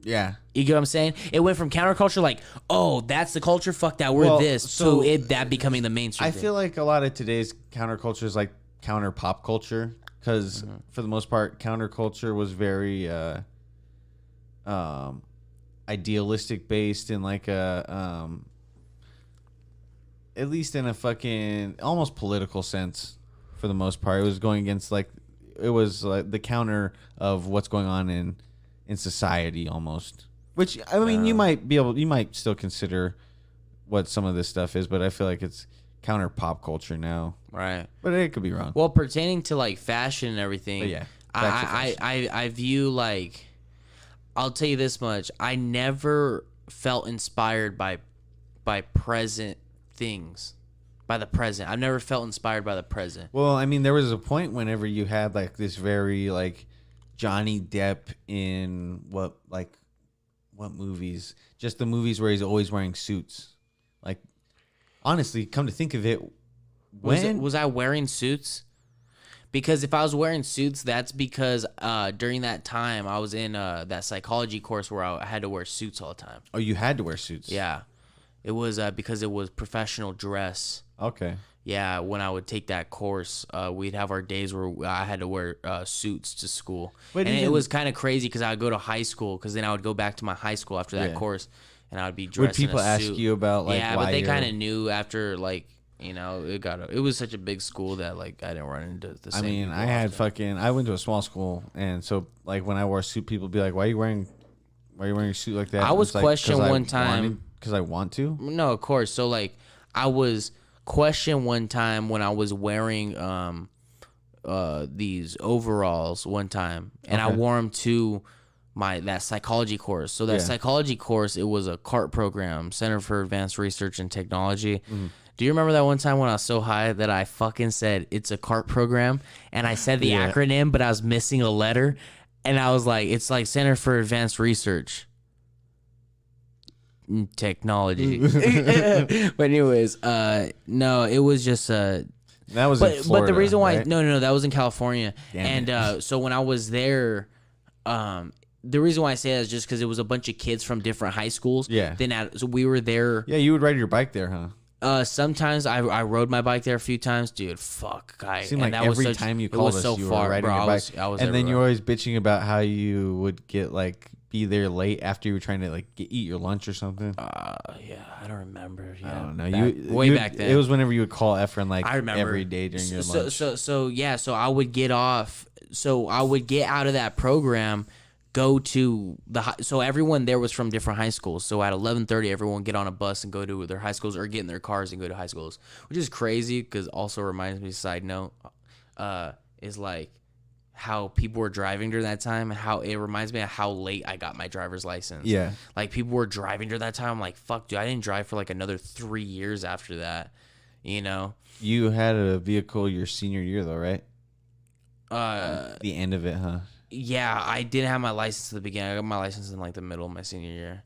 Yeah. You get what I'm saying? It went from counterculture, like, oh, that's the culture, fuck that, we're this, to that becoming the mainstream. I feel like a lot of today's counterculture is like counter pop culture, because for the most part, counterculture was very idealistic based in like a at least in a fucking almost political sense. For the most part, it was going against like the counter of what's going on in society almost. Which I mean, you might still consider what some of this stuff is, but I feel like it's counter pop culture now. Right. But it could be wrong. Well, pertaining to like fashion and everything, but yeah, I view like, I'll tell you this much, I never felt inspired by present things. By the present. I've never felt inspired by the present. Well, I mean, there was a point whenever you had like this very like Johnny Depp in what movies? Just the movies where he's always wearing suits. Like, honestly, come to think of it, was I wearing suits? Because if I was wearing suits, that's because during that time I was in that psychology course where I had to wear suits all the time. Oh, you had to wear suits? Yeah, it was because it was professional dress. Okay. Yeah, when I would take that course, we'd have our days where I had to wear suits to school. But it was kind of crazy because I would go to high school, because then I would go back to my high school after that course, and I would be dressed in a suit. Would people ask you about like why but they kind of knew after like, you know, it was such a big school that like I didn't run into the same. I mean, I went to a small school, and so like when I wore a suit, people would be like, why are you wearing a suit like that? I was questioned one time. Because I want to? No, of course. So like I was questioned one time when I was wearing these overalls one time, and I wore them to that psychology course. So that psychology course, it was a CART program, Center for Advanced Research and Technology. Do you remember that one time when I was so high that I fucking said it's a CART program, and I said the acronym, but I was missing a letter, and I was like, it's like Center for Advanced Research. technology. But anyways, no, it was just That was in Florida, but the reason why right? no, that was in California. Damn And so when I was there, the reason why I say that is just because it was a bunch of kids from different high schools. Yeah. So we were there. Yeah, you would ride your bike there, huh? Sometimes I rode my bike there a few times, dude. Fuck, guy. It seemed like every time you called us, you were riding your bike. I was and then you were everywhere. always bitching about how you would get be there late after you were trying to eat your lunch or something. Yeah, I don't remember. Yeah, I don't know. Way back then. It was whenever you would call Efren I remember every day during your lunch. So I would get off. So I would get out of that program, go to so everyone there was from different high schools. So at 11:30, everyone would get on a bus and go to their high schools or get in their cars and go to high schools, which is crazy because also reminds me. Side note, is like how people were driving during that time and how it reminds me of how late I got my driver's license. Yeah, like people were driving during that time. I'm like, fuck, dude, I didn't drive for another 3 years after that. You had a vehicle your senior year though, right? The end of it, huh? Yeah, I didn't have my license at the beginning. I got my license in the middle of my senior year.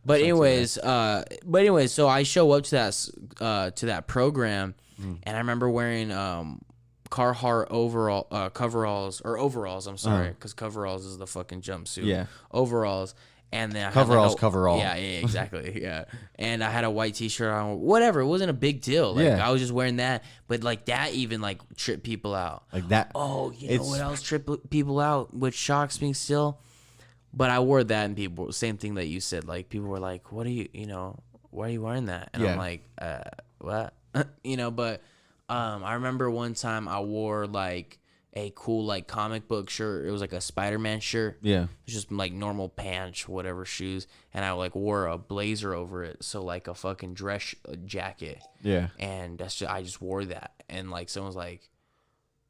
But anyways, so I show up to that program, and I remember wearing Carhartt coveralls. I'm sorry, because coveralls is the fucking jumpsuit. Yeah, overalls. And then I coveralls, coverall. Yeah, exactly. Yeah. And I had a white t-shirt on. Whatever. It wasn't a big deal. I was just wearing that. But that even tripped people out. Like that. Oh, you know what else tripped people out? Which shocks me still. But I wore that and people, same thing that you said. People were like, what are you, why are you wearing that? And I'm like, what? But I remember one time I wore a cool comic book shirt. It was a Spider-Man shirt. Yeah. It was just normal pants, whatever, shoes, and I wore a blazer over it, so a fucking dress jacket. Yeah. And I just wore that, and someone's like,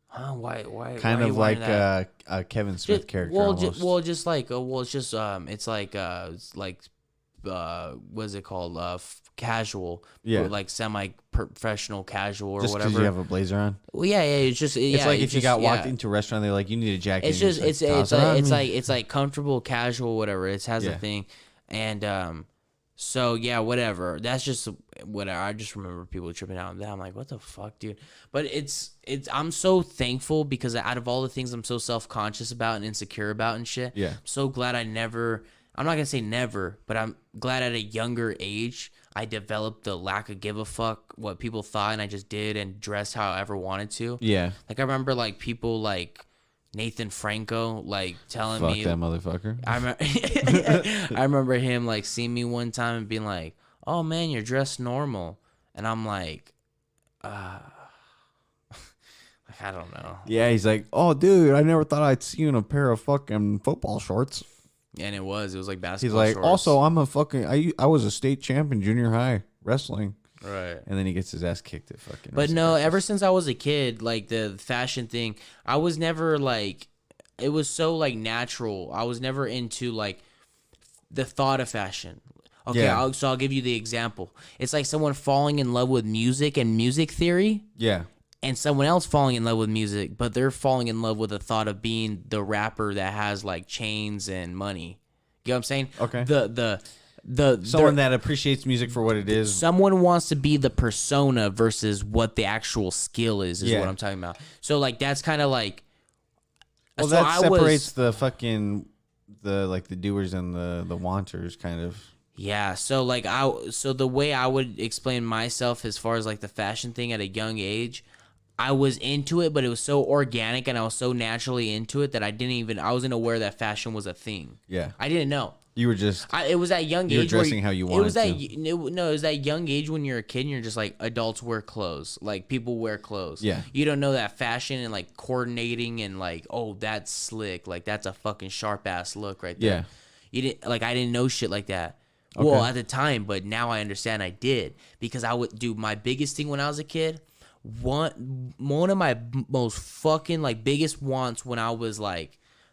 "Huh? Why? Kind why of like that?" A Kevin Smith character. What's it called? Casual, yeah, semi-professional casual or just whatever. Just because you have a blazer on. Well, yeah, it's just it's if you got walked into a restaurant, they're like, you need a jacket. It's just it's comfortable, casual, whatever. It has a thing, and so yeah, whatever. That's just whatever. I just remember people tripping out on that. I'm like, what the fuck, dude? But it's. I'm so thankful because out of all the things I'm so self-conscious about and insecure about and shit. Yeah. I'm so glad I never. I'm not gonna say never, but I'm glad at a younger age I developed the lack of give a fuck what people thought, and I just did and dressed how I ever wanted to. Yeah. I remember people Nathan Franco telling fuck me that motherfucker. I remember him seeing me one time and being like, "Oh man, you're dressed normal," and I'm like, I don't know. Yeah, he's like, "Oh dude, I never thought I'd see you in a pair of fucking football shorts." And it was basketball. He's like, shorts. Also, I'm a fucking. I was a state champ in junior high wrestling. Right. And then he gets his ass kicked at fucking. But no, ever since I was a kid, the fashion thing, I was never it was so natural. I was never into the thought of fashion. Okay, yeah. I'll give you the example. It's like someone falling in love with music and music theory. Yeah. And someone else falling in love with music, but they're falling in love with the thought of being the rapper that has chains and money. You know what I'm saying? Okay. Someone that appreciates music for what it is. Someone wants to be the persona versus what the actual skill is what I'm talking about. So that's kind of well, so that separates the fucking the doers and the wanters kind of. Yeah, so so the way I would explain myself as far as the fashion thing at a young age, I was into it, but it was so organic and I was so naturally into it that I wasn't aware that fashion was a thing. Yeah. I didn't know. You were just. It was that young age. You were dressing how you wanted to. No, it was that young age when you're a kid and you're just adults wear clothes. People wear clothes. Yeah. You don't know that fashion and coordinating and oh, that's slick. That's a fucking sharp ass look right there. Yeah. You didn't I didn't know shit like that. Okay. Well, at the time, but now I understand I did because I would do my biggest thing when I was a kid. One of my most fucking biggest wants when I was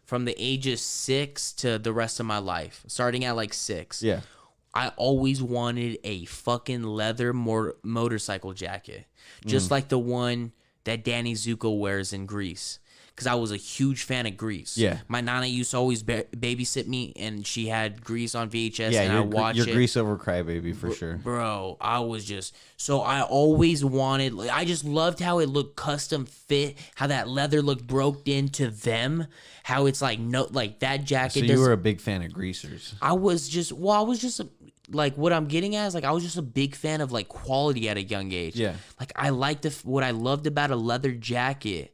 from the ages 6 to the rest of my life, starting at 6. Yeah. I always wanted a fucking leather motorcycle jacket, just like the one that Danny Zuko wears in Greece. because I was a huge fan of Grease. Yeah. My nana used to always babysit me, and she had Grease on VHS, Yeah, and I watched your it. Grease over Crybaby for sure. Bro, I was just so I always wanted. Like, I just loved how it looked custom fit, how that leather looked broke into them, how it's like no like that jacket. So you were a big fan of Greasers. I was just like what I'm getting at is like I was just a big fan of like quality at a young age. Yeah. Like I liked what I loved about a leather jacket.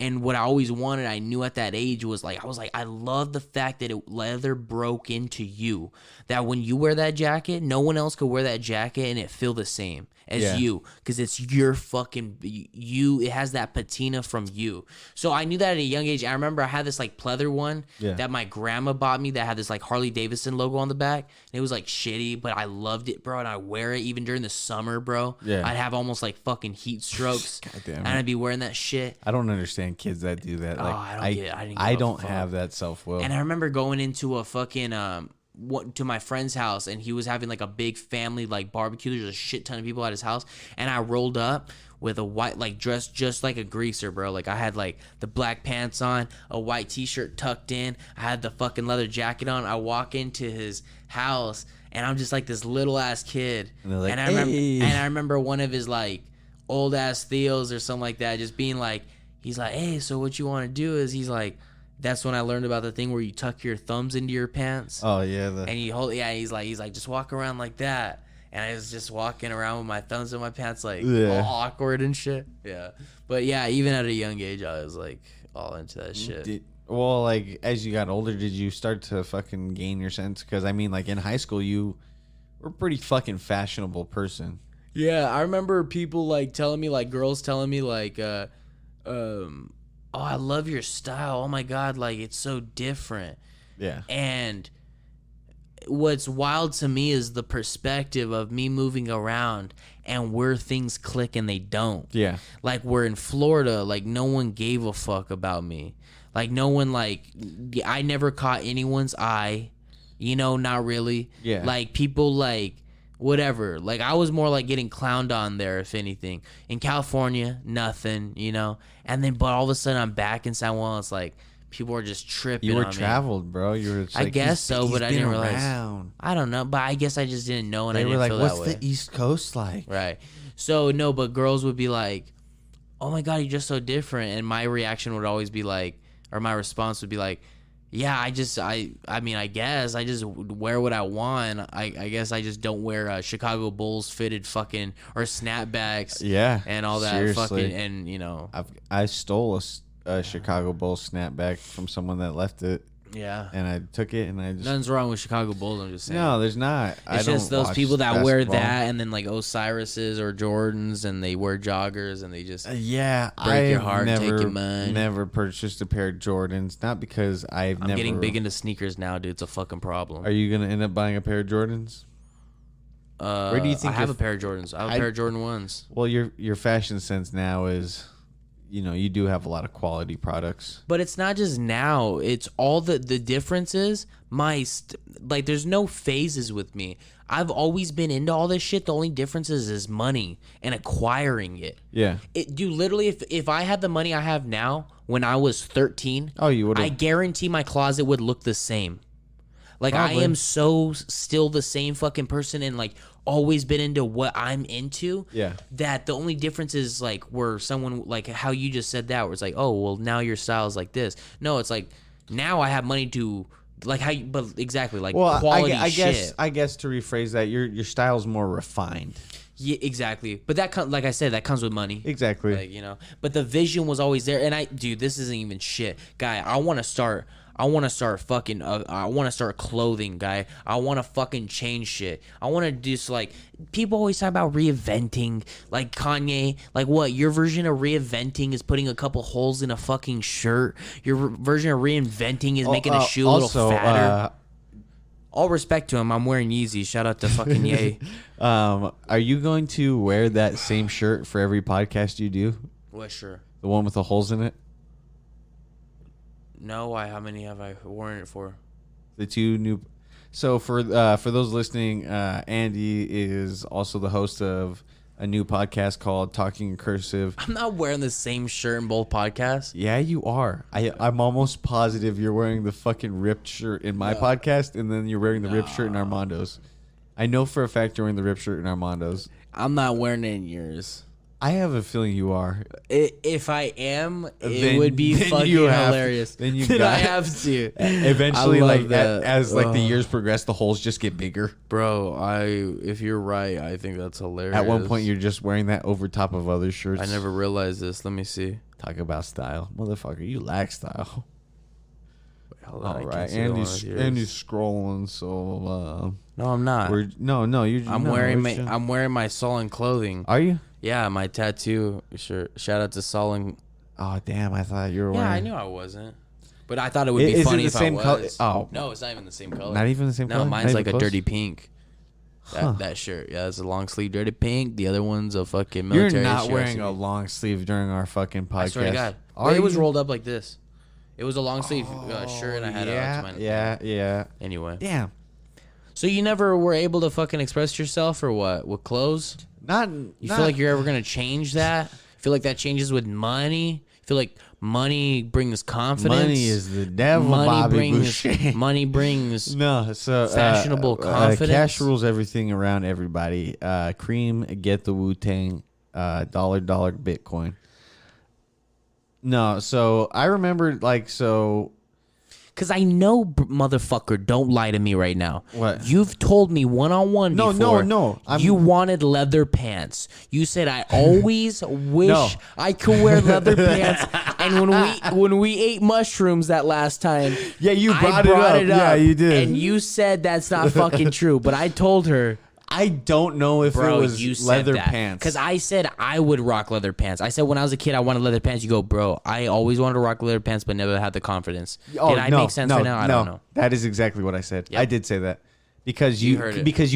And what I always wanted, I knew at that age was like, I love the fact that leather broke into you. That when you wear that jacket, no one else could wear that jacket and it feel the same as you. Because it's your fucking, you, it has that patina from you. So I knew that at a young age. I remember I had this like pleather one that my grandma bought me that had this like Harley Davidson logo on the back. And it was like shitty, but I loved it, bro. And I wear it even during the summer, bro. Yeah. I'd have almost like fucking heat strokes. God damn it. And I'd be wearing that shit. I don't understand kids that do that. Like, I don't get it. I don't have that self-will. And I remember going into a fucking to my friend's house, and he was having like a big family like barbecue. There's a shit ton of people at his house, and I rolled up with a white like dress just like a greaser, bro. Like I had like the black pants on, a white t-shirt tucked in. I had the fucking leather jacket on. I walk into his house, and I'm just like this little ass kid. And they're like, I remember one of his like old ass Theos or something like that, just being like. He's like, hey, so what you want to do is he's like, that's when I learned about the thing where you tuck your thumbs into your pants. Oh, yeah. And you hold, he's like, just walk around like that. And I was just walking around with my thumbs in my pants, like all awkward and shit. Yeah. But yeah, even at a young age, I was like all into that shit. Well, like as you got older, did you start to fucking gain your sense? Because I mean, like in high school, you were a pretty fucking fashionable person. Yeah. I remember people like telling me, like girls telling me like, oh, I love your style. Oh my God, like it's so different. Yeah. And what's wild to me is the perspective of me moving around and where things click and they don't. Yeah. Like we're in Florida, like no one gave a fuck about me. Like no one I never caught anyone's eye. You know, not really. Yeah. Like people like whatever. Like I was more like getting clowned on there, if anything. In California, nothing, you know. And then, but all of a sudden, I'm back in San Juan. It's like people are just tripping. You were on traveled, bro. You were. I guess so, but I didn't realize. Around. I don't know, but I guess I just didn't know, and I didn't feel that way. What's the East Coast like? Right. So no, but girls would be like, "Oh my God, you're just so different," and my reaction would always be like, or my response would be like, yeah, I mean, I guess I just wear what I want. I guess I just don't wear Chicago Bulls fitted fucking or snapbacks. Yeah, and all that seriously. fucking and you know. I stole a Chicago Bulls snapback from someone that left it. Yeah, and I took it and I just. Nothing's wrong with Chicago Bulls. I'm just saying. No, there's not. It's just those people that wear that and then like Osiris's or Jordans and they wear joggers and they just break your heart, take your money. Never purchased a pair of Jordans, not because I'm getting big into sneakers now, dude. It's a fucking problem. Are you gonna end up buying a pair of Jordans? Where do you think I have a pair of Jordans? I have a pair of Jordan 1s. Well, your fashion sense now is. You know, you do have a lot of quality products. But it's not just now. It's all the difference is like there's no phases with me. I've always been into all this shit. The only difference is money and acquiring it. Yeah. Dude, literally, if I had the money I have now when I was 13, you would. I guarantee my closet would look the same. Like Probably. I am so still the same fucking person and like always been into what I'm into. Yeah. That the only difference is like where someone like how you just said that where it's like, oh well now your style is like this. No, it's like now I have money to like how you, but exactly like quality shit. I guess to rephrase that, your style's more refined. Yeah, exactly. But that like I said, that comes with money. Exactly. Like, you know. But the vision was always there. And dude, this isn't even shit. Guy, I want to start fucking, I want to start clothing, guy. I want to fucking change shit. I want to just like, people always talk about reinventing, like Kanye, like what? Your version of reinventing is putting a couple holes in a fucking shirt. Your version of reinventing is making a shoe a little fatter. All respect to him. I'm wearing Yeezys. Shout out to fucking Ye. Are you going to wear that same shirt for every podcast you do? What shirt? The one with the holes in it? No, why? How many have I worn it for? The two new. So for those listening, Andy is also the host of a new podcast called Talking in Cursive. I'm not wearing the same shirt in both podcasts. Yeah, you are. I'm almost positive you're wearing the fucking ripped shirt in my podcast, and then you're wearing the ripped shirt in Armando's. I know for a fact you're wearing the ripped shirt in Armando's. I'm not wearing it in yours. I have a feeling you are. If I am, it would be fucking hilarious. Then you I got have to. Eventually, like that. as the years progress, the holes just get bigger. Bro, if you're right, I think that's hilarious. At one point, you're just wearing that over top of other shirts. I never realized this. Let me see. Talk about style, motherfucker. You lack style. Wait, all right, Andy's scrolling. So no, I'm not. I'm wearing my Solon clothing. Are you? Yeah, my tattoo shirt. Shout out to Solon. Oh damn! I thought you were. Yeah, wearing... I knew I wasn't. But I thought it would be funny if I was. Color? Oh no, it's not even the same color. Not even the same color. No, mine's like a close? dirty pink. That shirt. Yeah, it's a long sleeve dirty pink. The other one's a fucking military. You're not wearing a long sleeve during our fucking podcast. I swear to God. It was rolled up like this. It was a long sleeve shirt, and I had yeah. Anyway. Damn. So you never were able to fucking express yourself, or what? With clothes? You feel like you're ever gonna change that? Feel like that changes with money? Feel like money brings confidence? Money is the devil, Bobby Boucher. Money brings fashionable confidence. Cash rules everything around everybody. Cream, get the Wu-Tang, dollar Bitcoin. No, so I remember Because I know, motherfucker, don't lie to me right now. What? You've told me one-on-one before. No. You wanted leather pants. You said, I always wish I could wear leather pants. And when we ate mushrooms that last time, yeah, you brought it up. Yeah, you did. And you said that's not fucking true. But I told her, I don't know if it was leather pants. Because I said I would rock leather pants. I said when I was a kid, I wanted leather pants. You go, bro, I always wanted to rock leather pants, but never had the confidence. Did I make sense right now? I don't know. That is exactly what I said. Yep. I did say that. Because you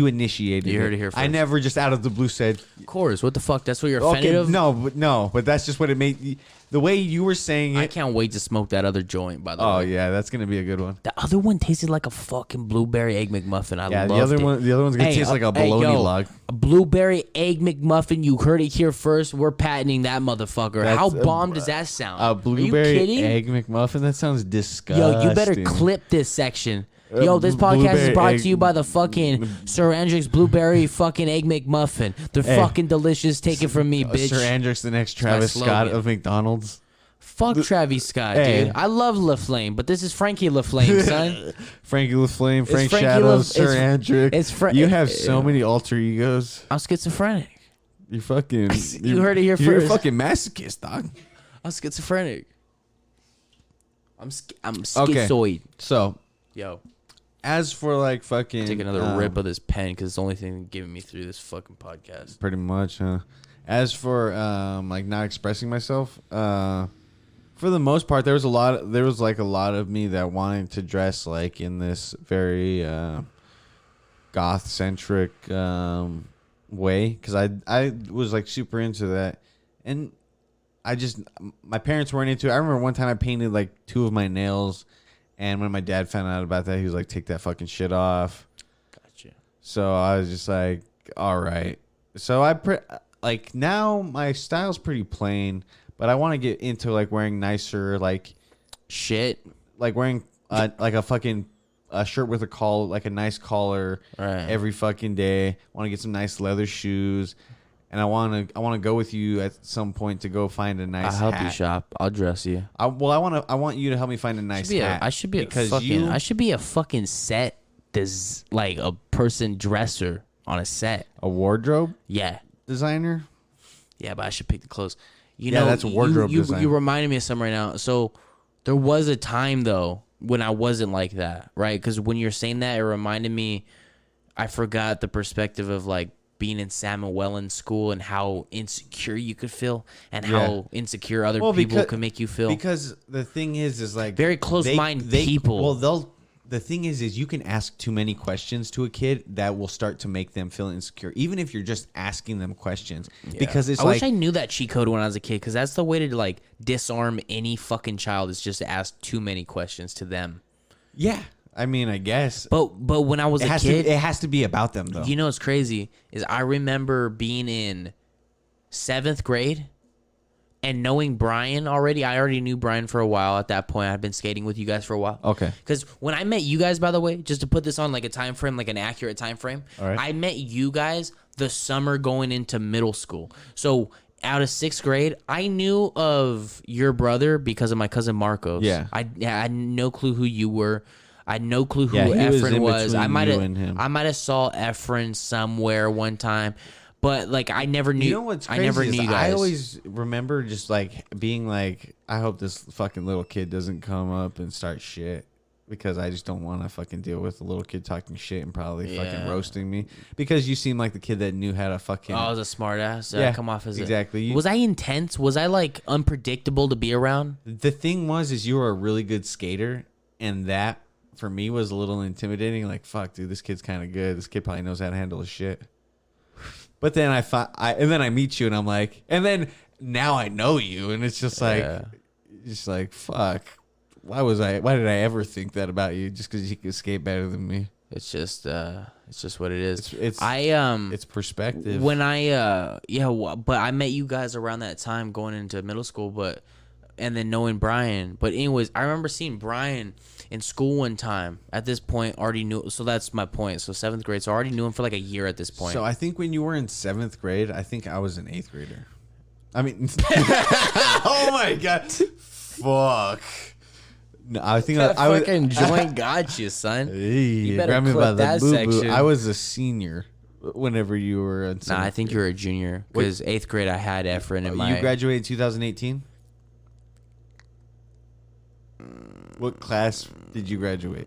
initiated it. You heard it here first. I never just out of the blue said. Of course. What the fuck? That's what you're offended of? No, but that's just what it made. The way you were saying it. I can't wait to smoke that other joint, by the way. Oh, yeah. That's going to be a good one. The other one tasted like a fucking blueberry egg McMuffin. I loved it. The other one's going to taste like a bologna log. A blueberry egg McMuffin. You heard it here first. We're patenting that motherfucker. How bomb does that sound? A blueberry egg McMuffin? That sounds disgusting. Yo, you better clip this section. Yo, this podcast is brought to you by the fucking Sir Andrick's Blueberry fucking Egg McMuffin. They're fucking delicious. Take it from me, bitch. Sir Andrick's the next Travis Scott of McDonald's. Fuck Travis Scott, dude. I love LaFlame, but this is Frankie LaFlame, son. Frankie LaFlame, Frank Shadows, Sir Andrick. You have so many alter egos. I'm schizophrenic. You fucking... You heard it here first. You're a fucking masochist, dog. I'm schizophrenic. I'm schizoid. Okay. So... Yo. As for like fucking... Take another rip of this pen because it's the only thing giving me through this fucking podcast. Pretty much, huh? As for like not expressing myself, for the most part, there was a lot of me that wanted to dress like in this very goth centric way because I was like super into that, and my parents weren't into it. I remember one time I painted like 2 of my nails. And when my dad found out about that, he was like, take that fucking shit off. Gotcha. So I was just like, all right. So like now my style's pretty plain, but I want to get into like wearing nicer like shit. Like wearing like a fucking shirt with a collar, like a nice collar every fucking day. I want to get some nice leather shoes. And I want to go with you at some point to go find a nice hat. I'll help you shop. I'll dress you. I want you to help me find a nice hat. I should be a fucking set like a person dresser on a set. A wardrobe? Yeah. Designer? Yeah, but I should pick the clothes. You know, that's a wardrobe design. You reminded me of something right now. So there was a time though when I wasn't like that, right? Because when you're saying that, it reminded me. I forgot the perspective of like being in Samuel in school and how insecure you could feel and how insecure other people could make you feel. Because the thing is like very close-minded people. Well, the thing is you can ask too many questions to a kid that will start to make them feel insecure, even if you're just asking them questions. Yeah. Because I wish I knew that cheat code when I was a kid, because that's the way to like disarm any fucking child is just to ask too many questions to them. Yeah. I mean, I guess. But when I was a kid... it has to be about them, though. You know what's crazy is I remember being in 7th grade. And knowing Brian already, I already knew Brian for a while at that point. I'd been skating with you guys for a while. Okay. Because when I met you guys, by the way, just to put this on like a time frame, like an accurate time frame, All right. I met you guys the summer going into middle school. So out of 6th grade, I knew of your brother because of my cousin Marcos. Yeah. I had no clue who you were. I had no clue who Yeah, he was Efren in was. I between might you and him. have, I might have saw Efren somewhere one time, but like I never knew. You know what's crazy? I never knew you guys. I always remember just like being like, I hope this fucking little kid doesn't come up and start shit. Because I just don't want to fucking deal with a little kid talking shit and probably fucking roasting me. Because you seem like the kid that knew how to fucking... Oh, I was a smart ass. Yeah, Come off as exactly. Was I intense? Was I like unpredictable to be around? The thing is you were a really good skater. And that, for me, was a little intimidating. Like, fuck, dude, this kid's kind of good. This kid probably knows how to handle his shit. But then I meet you and I'm like... And then now I know you. And it's just like... Just like, fuck... Why did I ever think that about you? Just because you can skate better than me? It's just what it is. It's perspective. When but I met you guys around that time going into middle school, and then knowing Brian. But anyways, I remember seeing Brian in school one time. At this point, already knew. So that's my point. So 7th grade. So I already knew him for like a year at this point. So I think when you were in 7th grade, I think I was an 8th grader. I mean, oh my god, fuck. No, I think I was fucking joint got you, son. You better grabbed me clip by the that boo-boo. section. I was a senior whenever you were in 7th Nah, I think you were a junior because 8th grade I had Efren in my. You graduated in 2018. What class did you graduate?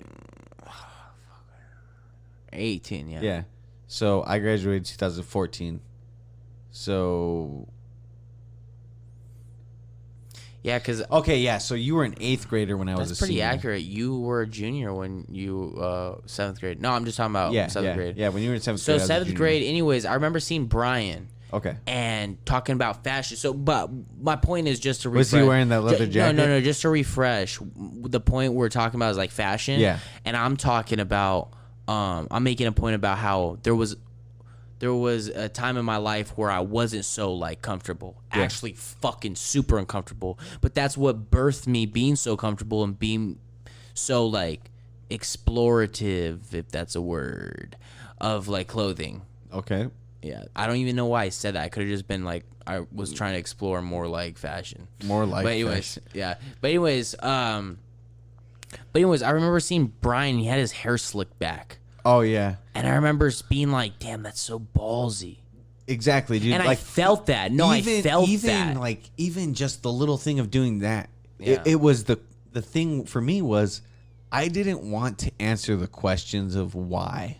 18, yeah. Yeah. So I graduated 2014. So. Yeah, because okay, yeah. So you were an 8th grader when I was a that's pretty senior. accurate. You were a junior when you 7th grade. No, I'm just talking about 7th grade. Yeah, when you were in 7th So grade. 7th grade, anyways, I remember seeing Brian. Okay. And talking about fashion. So, but my point is just to refresh. Was he wearing that leather jacket? No. Just to refresh, the point we're talking about is like fashion. Yeah. And I'm talking about, I'm making a point about how there was a time in my life where I wasn't so like comfortable, actually fucking super uncomfortable. But that's what birthed me being so comfortable and being so like explorative, if that's a word, of like clothing. Okay. Yeah, I don't even know why I said that. I could have just been like, I was trying to explore more like fashion. More like But anyways, fashion. yeah. But anyways, I remember seeing Brian. He had his hair slicked back. Oh yeah. And I remember being like, damn, that's so ballsy. Exactly, dude. And like, I felt that. No, I felt that. Like even just the little thing of doing that. Yeah. It was the thing for me was I didn't want to answer the questions of why.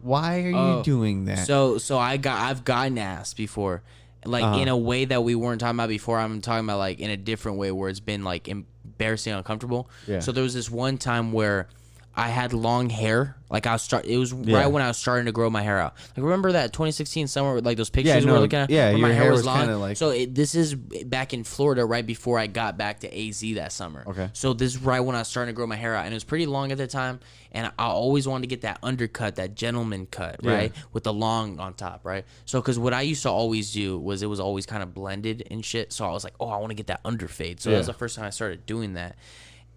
Why are you doing that? So I've gotten asked before, like in a way that we weren't talking about before. I'm talking about like in a different way where it's been like embarrassing, uncomfortable. Yeah. So there was this one time where I had long hair. Like it was right when I was starting to grow my hair out. Like remember that 2016 summer with like those pictures we were looking at? Yeah, where your my hair was long. kinda like- So this is back in Florida right before I got back to AZ that summer. Okay. So this is right when I was starting to grow my hair out, and it was pretty long at the time. And I always wanted to get that undercut, that gentleman cut, right, with the long on top, right. So because what I used to always do was it was always kind of blended and shit. So I was like, oh, I want to get that underfade. So that was the first time I started doing that,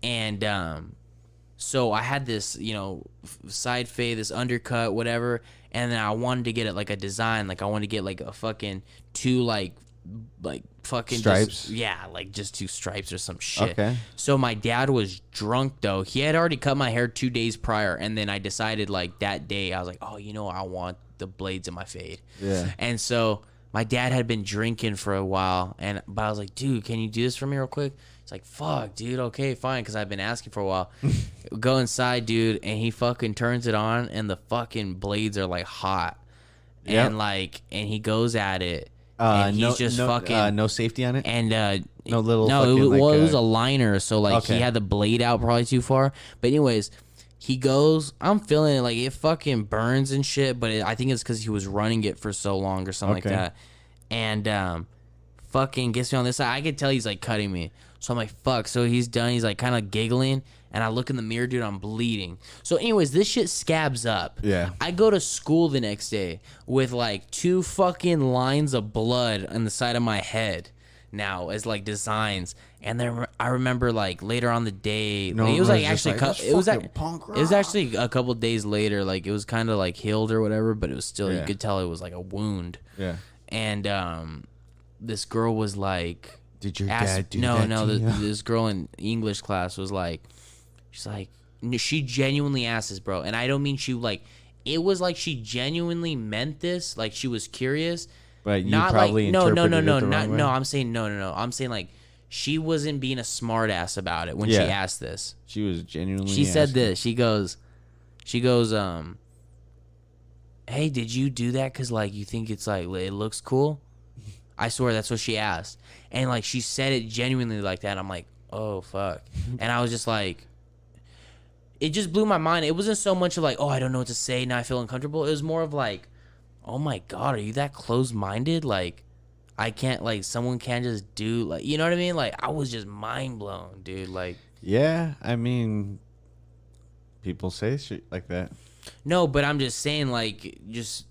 and so I had this, side fade, this undercut, whatever, and then I wanted to get it like a design, like I wanted to get like a fucking two like fucking stripes. like just 2 stripes or some shit. Okay. So my dad was drunk though. He had already cut my hair 2 days prior, and then I decided like that day I was like, oh, I want the blades in my fade. Yeah. And so my dad had been drinking for a while, but I was like, dude, can you do this for me real quick? It's like, fuck, dude, okay, fine, because I've been asking for a while. Go inside, dude, and he fucking turns it on, and the fucking blades are, like, hot. Yep. And he goes at it, and he's just fucking... no safety on it? And, No little No, fucking, it was a liner, so, like, Okay. he had the blade out probably too far. But anyways, he goes... I'm feeling it, like, it fucking burns and shit, but I think it's because he was running it for so long or something like Okay. that. And, fucking gets me on this side. I could tell he's like cutting me. So I'm like, fuck. So he's done. He's like kind of giggling. And I look in the mirror, dude, I'm bleeding. So anyways, this shit scabs up. Yeah. I go to school the next day with like 2 fucking lines of blood on the side of my head now as like designs. And then I remember like later on the day, No, it was like it was actually, just like, it was "That's fucking punk it was actually a couple days later. Like it was kind of like healed or whatever, but it was still, you could tell it was like a wound. Yeah. And this girl was like, did your dad do that to you? This girl in English class was like, she's like, she genuinely asked this, bro. And I don't mean she like, it was like she genuinely meant this. Like she was curious. But you not probably like, no, interpreted it the wrong not, way. no, I'm saying no. I'm saying like, she wasn't being a smart ass about it when she asked this. She was genuinely She said asking. this. She goes, hey, did you do that because like you think it's like it looks cool? I swear that's what she asked. And like she said it genuinely like that. I'm like, oh fuck. And I was just like, it just blew my mind. It wasn't so much of like, oh, I don't know what to say, now I feel uncomfortable. It was more of like, oh my God, are you that closed-minded? Like, I can't, like, someone can't just do, like, you know what I mean? Like, I was just mind blown, dude. Like, Yeah, I mean, people say shit like that. no, but I'm just saying, like, just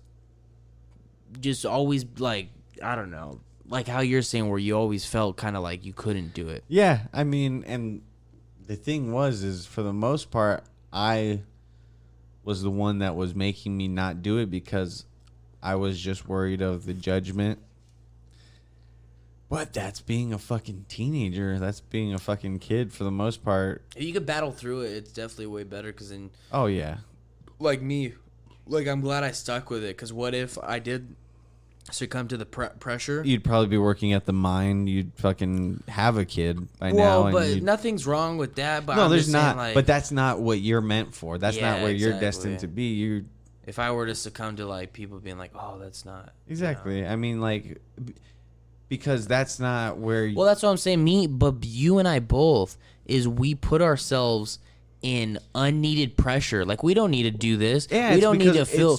always, like, I don't know, like how you're saying where you always felt kind of like you couldn't do it. Yeah, I mean, and the thing is for the most part, I was the one that was making me not do it because I was just worried of the judgment. But that's being a fucking teenager. That's being a fucking kid for the most part. If you could battle through it, it's definitely way better because then, Oh, yeah. like me, like I'm glad I stuck with it because what if I did succumb to the pressure? You'd probably be working at the mine. You'd fucking have a kid by now. Well, but and nothing's wrong with that. But no, I'm there's just saying, not. like, But that's not what you're meant for. That's Yeah, not where you're exactly. destined to be. You if I were to succumb to like people being like, oh, that's not exactly. I mean, like, because that's not where. Well, that's what I'm saying. But you and I both is we put ourselves in unneeded pressure. Like we don't need to do this. Yeah, we don't need to feel.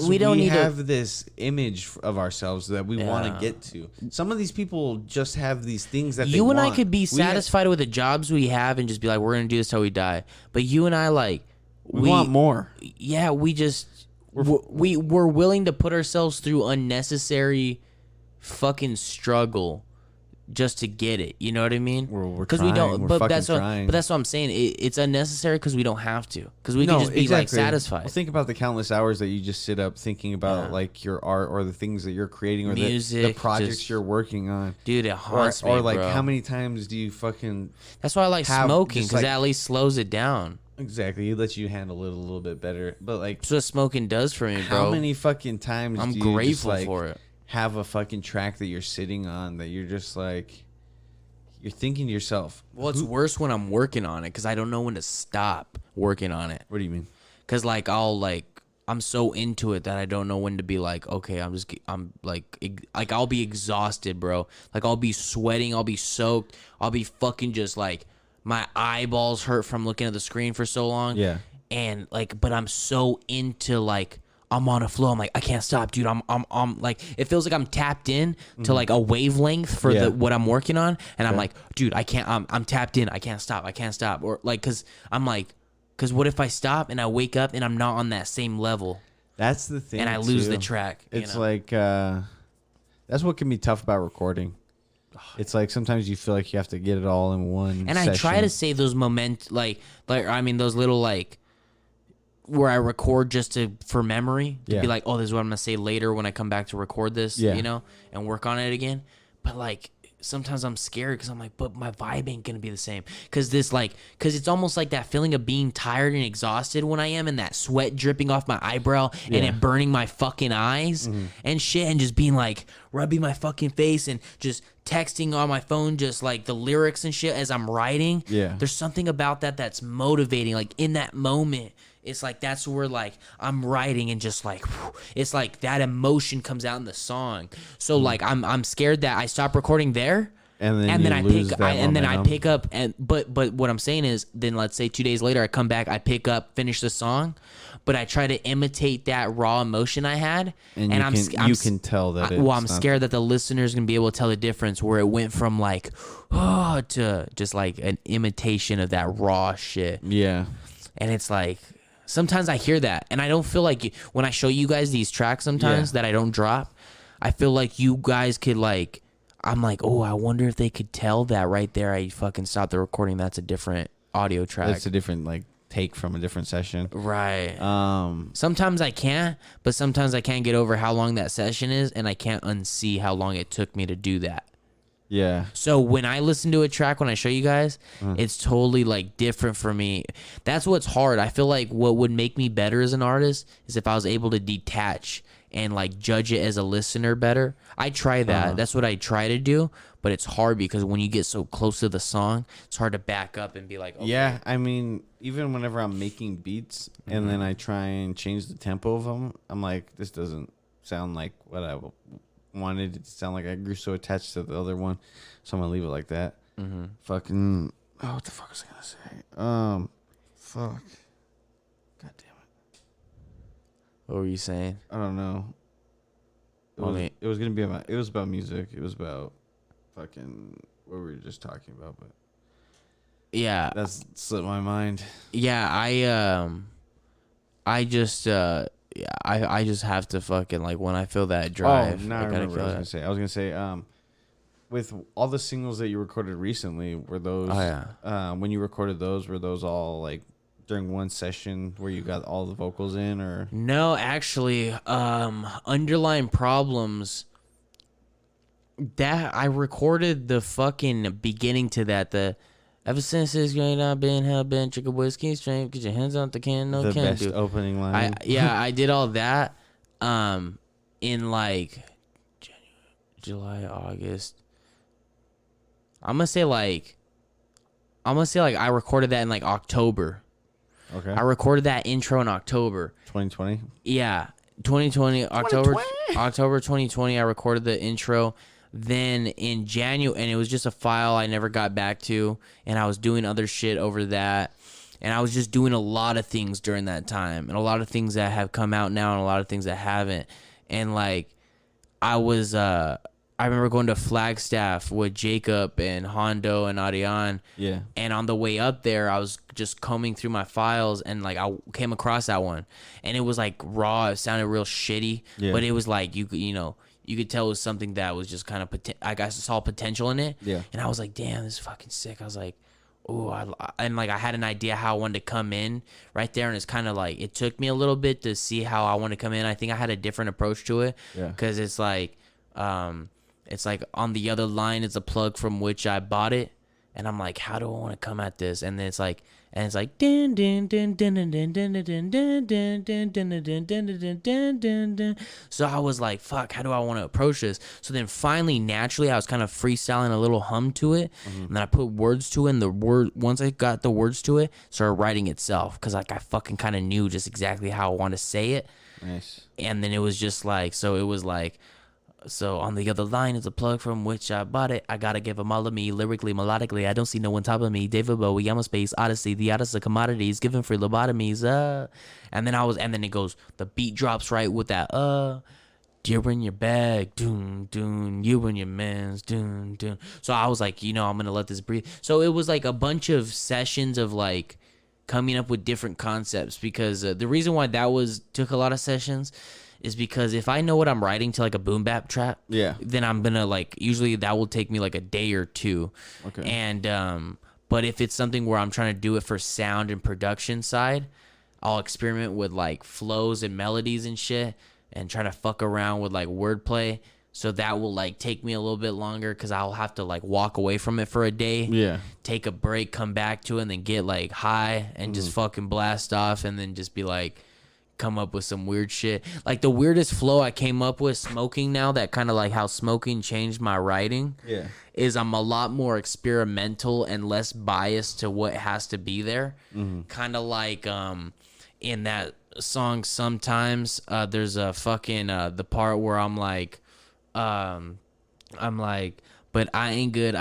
We don't need have to. this image of ourselves that we want to get to. Some of these people just have these things that You they and want. I could be satisfied with the jobs we have and just be like, we're gonna do this till we die. But you and I, like, we want more. Yeah, we're willing to put ourselves through unnecessary fucking struggle just to get it. You know what I mean? We're Because trying. we don't. We're But fucking that's what. trying. But that's what I'm saying. It's unnecessary because we don't have to. Because we can just be like satisfied. Well, think about the countless hours that you just sit up thinking about like your art or the things that you're creating or the Music, projects just- you're working on. Dude, it haunts me, Or like bro. how many times do you fucking That's why I like have smoking just, because like- that at least slows it down. exactly it lets you handle it a little bit better. But like That's what smoking does for me, bro. how many fucking times I'm do you just, grateful like, for it. have a fucking track that you're sitting on that you're just like you're thinking to yourself, Well, it's worse when I'm working on it because I don't know when to stop working on it. what do you mean? Because like I'm so into it that I don't know when to be like, okay, I'm like I'll be exhausted, bro. Like I'll be sweating, I'll be soaked, I'll be fucking just like my eyeballs hurt from looking at the screen for so long. Yeah. And like, but I'm so into like I'm on a flow. I'm like, I can't stop, dude. I'm like, it feels like I'm tapped in to like a wavelength for Yeah. what I'm working on, and I'm like, dude, I can't. I'm tapped in. I can't stop. Or like, cause I'm like, cause what if I stop and I wake up and I'm not on that same level, That's the thing. and I lose the too. track. It's you know? like that's what can be tough about recording. It's like sometimes you feel like you have to get it all in one. and I try to save those like I mean those little like where I record just for memory to Yeah. be like, oh, this is what I'm gonna say later when I come back to record this, Yeah. you know, and work on it again. But like sometimes I'm scared because I'm like, but my vibe ain't gonna be the same because it's almost like that feeling of being tired and exhausted when I am, and that sweat dripping off my eyebrow and Yeah. it burning my fucking eyes and shit, and just being like rubbing my fucking face and just texting on my phone just like the lyrics and shit as I'm writing. Yeah. There's something about that that's motivating. Like in that moment, it's like that's where like I'm writing and just like whew, it's like that emotion comes out in the song. So like I'm scared that I stop recording there And then I pick up but what I'm saying is then let's say 2 days later I come back, I pick up, finish the song, but I try to imitate that raw emotion I had, and you can tell that. I'm scared that the listener's gonna be able to tell the difference where it went from like to just like an imitation of that raw shit. Yeah, and it's like sometimes I hear that, and I don't feel like when I show you guys these tracks sometimes that I don't drop, I feel like you guys could like. I'm like, oh, I wonder if they could tell that right there. I fucking stopped the recording. That's a different audio track. That's a different like take from a different session. Right. Sometimes I can, but sometimes I can't get over how long that session is, and I can't unsee how long it took me to do that. Yeah. So when I listen to a track, when I show you guys, it's totally like different for me. That's what's hard. I feel like what would make me better as an artist is if I was able to detach and like judge it as a listener better. I try that. That's what I try to do, but it's hard because when you get so close to the song, it's hard to back up and be like, okay. Yeah, I mean, even whenever I'm making beats and then I try and change the tempo of them, I'm like, this doesn't sound like what I wanted it to sound like. I grew so attached to the other one, so I'm gonna leave it like that. Fucking, what the fuck was I gonna say? Fuck. God damn it. What were you saying? I don't know. It was gonna be about. It was about music. It was about fucking what we were just talking about, but yeah, that's slipped my mind. Yeah, I just have to fucking like when I feel that drive. Oh, now I remember what I was gonna say. With all the singles that you recorded recently, were those? When you recorded those, were those all like during one session where you got all the vocals in, or no? Actually, Underlying Problems. That I recorded the fucking beginning to that. The ever since this grade I've been hell bent, chicken whiskey strength, get your hands on the can, no the can best do. opening line. I did all that, in like July, August. I'm gonna say like I recorded that in like October. Okay. I recorded that intro in October. 2020. Yeah, 2020 October 2020. I recorded the intro. Then in January, and it was just a file I never got back to, and I was doing other shit over that, and I was just doing a lot of things during that time, and a lot of things that have come out now, and a lot of things that haven't, and like I remember going to Flagstaff with Jacob and Hondo and Ariane. Yeah. And on the way up there, I was just combing through my files, and like I came across that one, and it was like raw. It sounded real shitty, but it was like you could tell it was something that was just kind of I guess I saw potential in it. Yeah. And I was like, damn, this is fucking sick. I was like, oh, and like I had an idea how I wanted to come in right there, and it's kind of like it took me a little bit to see how I want to come in. I think I had a different approach to it. Yeah. Because it's like on the other line is a plug from which I bought it, and I'm like, how do I want to come at this? And then it's like din din din din din din din din din din din din din din din. So I was like, fuck, how do I want to approach this? So then finally, naturally, I was kind of freestyling a little hum to it, and then I put words to it, and once I got the words to it, started writing itself, because like I fucking kind of knew just exactly how I want to say it. Nice. And then it was just like, so on the other line is a plug from which I bought it. I gotta give them all of me, lyrically, melodically. I don't see no one top of me. David Bowie, I'm a space odyssey. The oddest of commodities, given free lobotomies. And then it goes. The beat drops right with that. You're in your bag, doon doon. You and your man's, doon doon. So I was like, I'm gonna let this breathe. So it was like a bunch of sessions of like coming up with different concepts, because the reason why that took a lot of sessions is because if I know what I'm writing to like a boom bap trap, then I'm gonna like, usually that will take me like a day or two. Okay. And but if it's something where I'm trying to do it for sound and production side, I'll experiment with like flows and melodies and shit, and try to fuck around with like wordplay. So that will like take me a little bit longer, because I'll have to like walk away from it for a day, take a break, come back to it, and then get like high and just fucking blast off, and then just be like, come up with some weird shit. Like the weirdest flow I came up with smoking now, that kind of like how smoking changed my writing, is I'm a lot more experimental and less biased to what has to be there. Kind of like in that song Sometimes, there's a fucking the part where I'm like But I ain't good,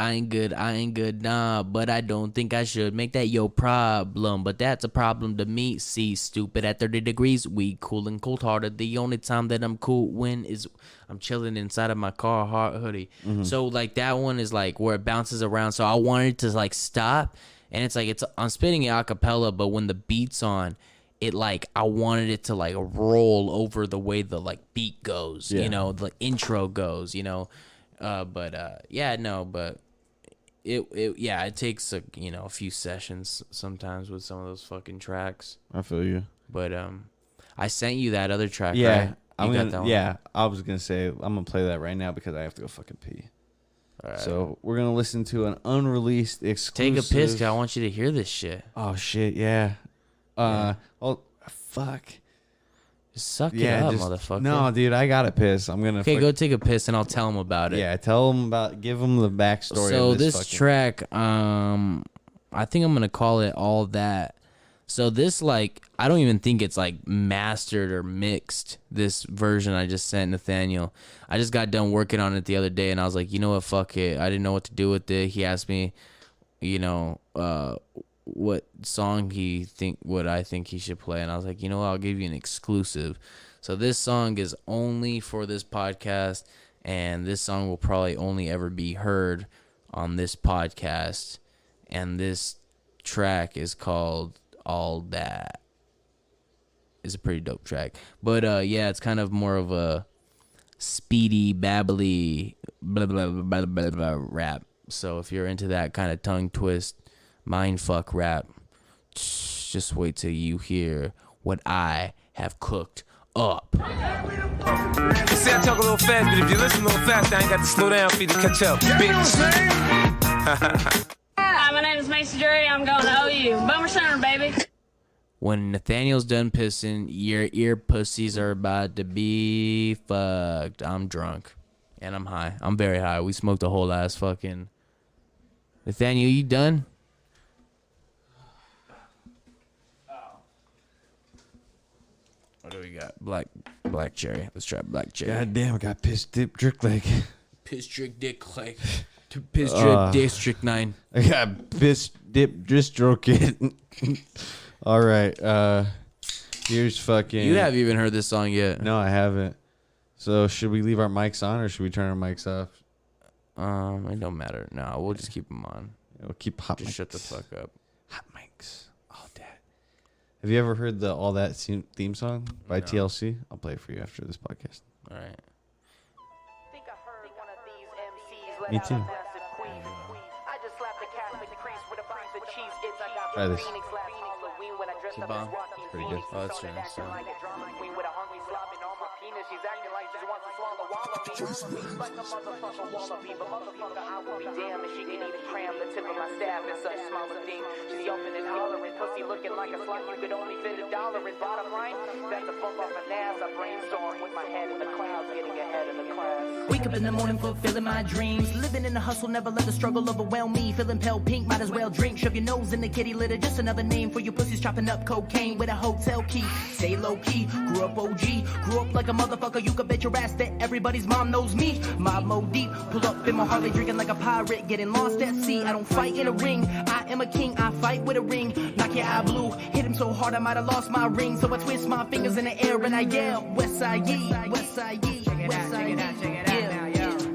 nah. But I don't think I should make that your problem. But that's a problem to me. See, stupid at 30 degrees. We cool and cold-hearted. The only time that I'm cool when is I'm chilling inside of my car hot hoodie. So, like, that one is, like, where it bounces around. So I wanted to, like, stop. And it's, like, I'm spitting it a cappella, but when the beat's on, it, like, I wanted it to, like, roll over the way the, like, beat goes. You know, the intro goes, you know. But it takes a few sessions sometimes with some of those fucking tracks. I feel you. But I sent you that other track. Yeah, right? I was gonna say I'm gonna play that right now because I have to go fucking pee. All right. So we're gonna listen to an unreleased exclusive. Take a piss, 'cause I want you to hear this shit. Oh shit, yeah. Oh fuck. Suck it up, motherfucker. No, dude, I gotta piss. I'm gonna. Okay, go take a piss and I'll tell him about it. Yeah, give him the backstory. So of this track, I think I'm gonna call it All That. So this, like, I don't even think it's like mastered or mixed. This version I just sent Nathaniel. I just got done working on it the other day, and I was like, you know what, fuck it. I didn't know what to do with it. He asked me, what song what I think he should play, and I was like, you know what, I'll give you an exclusive. So this song is only for this podcast, and this song will probably only ever be heard on this podcast, and this track is called All That. It's a pretty dope track, but it's kind of more of a speedy, babbly, blah blah blah blah blah rap. So if you're into that kind of tongue twist, mindfuck rap, just wait till you hear what I have cooked up. You see, I talk a little fast, but if you listen a little fast, I ain't got to slow down for you to catch up, bitch. Hi, my name is Macy Drury. I'm going to OU. Boomer Center, baby. When Nathaniel's done pissing, your ear pussies are about to be fucked. I'm drunk. And I'm high. I'm very high. We smoked a whole ass fucking... Nathaniel, you done? What do we got? Black cherry. Let's try black cherry. God damn, I got piss dip drink leg. Piss drink dick like piss drink district 9. I got piss dip distro kit. All right. Here's fucking. You haven't even heard this song yet. No, I haven't. So should we leave our mics on or should we turn our mics off? It don't matter. No, we'll just keep them on. Yeah, we'll keep hot Just mics. shut the fuck up. Hot mics. All that. Have you ever heard the All That theme song by TLC? I'll play it for you after this podcast. All right. Me too. Try this. Is it bomb? It's pretty good. Oh, that's nice. So. Wake up in the morning, fulfilling my dreams. Living in the hustle, never let the struggle overwhelm me. Feeling pale pink, might as well drink. Shove your nose in the kitty litter, just another name for your pussies chopping up cocaine with a hotel key. Stay low key, grew up OG. Grew up like a motherfucker, you can bet your ass that everybody's mom knows me. Mob mo deep, pull up in my Harley, drinking like a pirate, getting lost at sea. I don't fight in a ring, I am a king, I fight with a ring. Knock your eye blue, hit him so hard I might have lost my ring. So I twist my fingers in the air and I yell, Westside Yee, Westside Yee, Westside Yee.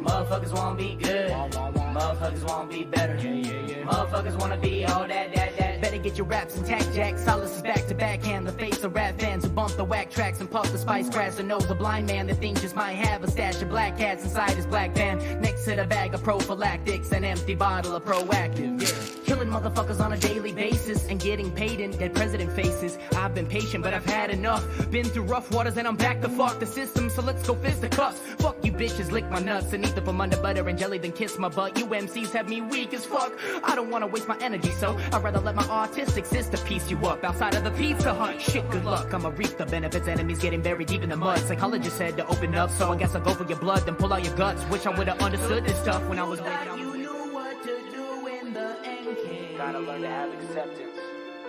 Motherfuckers wanna be good, motherfuckers wanna be better, motherfuckers wanna be all that. Better get your raps intact, Jack. Salas is back to backhand the face of rap fans who bump the whack tracks and puff the spice grass and knows a blind man that thinks just might have a stash of black cats inside his black van. Next to the bag of prophylactics, an empty bottle of Proactive. Yeah. Killing motherfuckers on a daily basis and getting paid in dead president faces. I've been patient, but I've had enough. Been through rough waters and I'm back to fuck the system, so let's go fisticuffs. Fuck you bitches, lick my nuts and eat them from under butter and jelly, then kiss my butt. You MCs have me weak as fuck. I don't wanna waste my energy, so I'd rather let my artistic sister piece you up outside of the Pizza Hut. Shit, good luck. I'ma reap the benefits. Enemies getting buried deep in the mud. Psychologist said to open up, so I guess I'll go for your blood, then pull out your guts. Wish I would've understood this stuff when I was with you. Knew what to do in the end came. Gotta learn to have acceptance,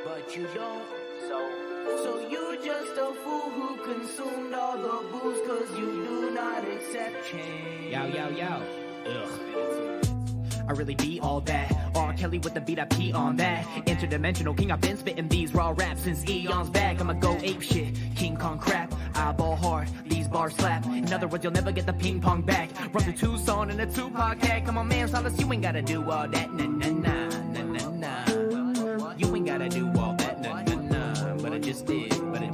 but you don't. So you just a fool who consumed all the booze, cause you do not accept change. Yo. I really be all that. R. Kelly with the beat, I pee on that. Interdimensional king, I've been spitting these raw raps since eons back. I'ma go ape shit, King Kong crap. I ball hard, these bars slap. In other words, you'll never get the ping pong back. Run through Tucson in a Tupac hat. Come on, man, Salas, you ain't gotta do all that. Nah, nah, nah, nah, nah, nah. You ain't gotta do all that. Nah, nah, nah. But I just did, Yeah,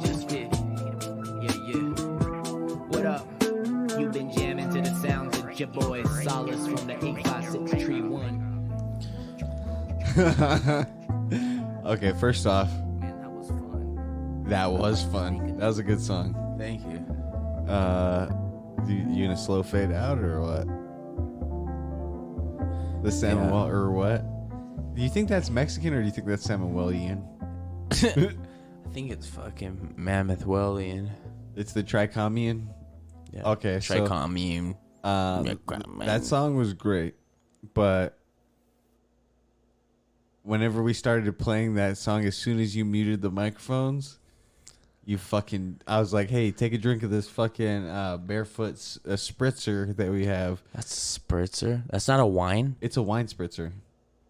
yeah. What up? You've been jamming to the sounds of your boy Salas from the 856 Tree 1. Okay, first off, Man, that was fun. that was fun. That was a good song. Thank you. You gonna slow fade out or what? The Samuel or what? Do you think that's Mexican or do you think that's Samuelian? I think it's fucking Mammothwellian. It's the Tricomian. Yeah. Okay, so Tricommune. that song was great, but whenever we started playing that song, as soon as you muted the microphones, I was like, hey, take a drink of this fucking barefoot spritzer that we have. That's a spritzer. That's not a wine. It's a wine spritzer.